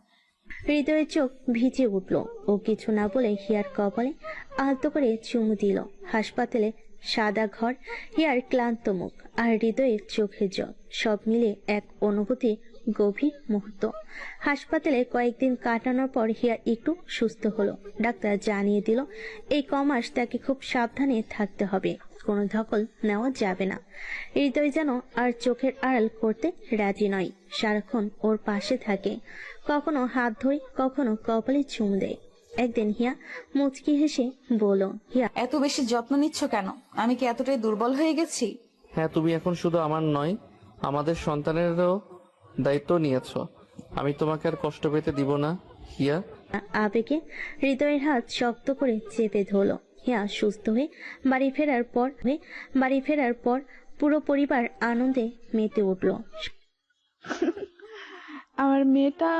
A: হৃদয়ের চোখ ভিজে উঠল। ও কিছু না বলে হিয়ার কপালে আলতো করে চুমু দিল। হাসপাতালে সাদা ঘর, হিয়ার ক্লান্ত মুখ আর হৃদয়ের চোখের জল, সব মিলে এক অনুভূতির গভীর মুহূর্ত। হাসপাতালে কয়েকদিন কাটানোর পর হিয়া একটু সুস্থ হলো। ডাক্তার জানিয়ে দিল এই কমাস তাকে খুব সাবধানে থাকতে হবে, কোনো ধকল নেওয়া যাবে না। হৃদয় যেন আর চোখের আড়াল করতে রাজি নয়, সারাক্ষণ ওর পাশে থাকে, কখনো হাত ধরে কখনো কপালে চুমু দেয়। একদিন হিয়া মুচকি হেসে বলল, হিয়া,
B: এত বেশি যত্ন নিচ্ছ কেন? আমি কি এতটাই দুর্বল হয়ে গেছি?
C: হ্যাঁ, তুমি এখন শুধু আমার নয়, আমাদের সন্তানেরও দায়িত্ব নিয়েছ। আমি তোমাকে আর কষ্ট পেতে দিব না হিয়া।
A: আবেগে হৃদয়ের হাত শক্ত করে চেপে ধরল। হিয়া সুস্থ হয়ে বাড়ি ফেরার পর পুরো পরিবার আনন্দে মেতে উঠল।
L: আমার মেয়েটা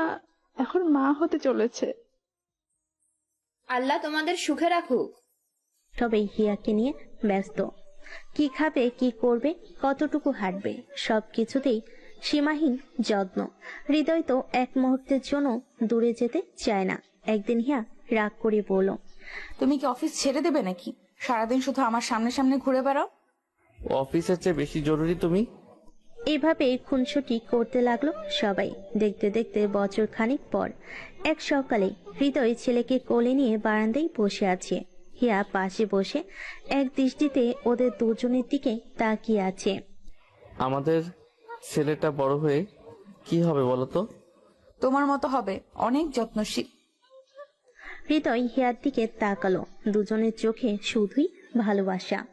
L: এখন মা হতে চলেছে।
E: আল্লাহ তোমাদের সুখে রাখুক।
A: সবাই হিয়াকে নিয়ে ব্যস্ত। কি খাবে, কি করবে, কতটুকু হাঁটবে, সবকিছুতেই সীমাহীন যত্ন। হৃদয় তো এক মুহূর্তের জন্য দূরে যেতে চায় না। একদিন হিয়া রাগ করে বলল,
B: তুমি কি অফিস ছেড়ে দেবে নাকি? সারাদিন শুধু আমার সামনে সামনে ঘুরে বেড়াও।
C: অফিসের চেয়ে বেশি জরুরি তুমি।
A: এভাবে খুনসুটি করতে লাগলো সবাই। দেখতে দেখতে বছর খানিক পর এক সকালে হৃদয় ছেলেকে কোলে নিয়ে বারান্দায় বসে আছে। হিয়া পাশে বসে এক দৃষ্টিতে ওদের দুজনের দিকে তাকিয়ে আছে।
C: আমাদের ছেলেটা বড় হয়ে কি হবে বলো তো?
B: তোমার মতো হবে, অনেক যত্নশীল।
A: হৃদয় হিয়ার দিকে তাকালো। দুজনের চোখে শুধুই ভালোবাসা।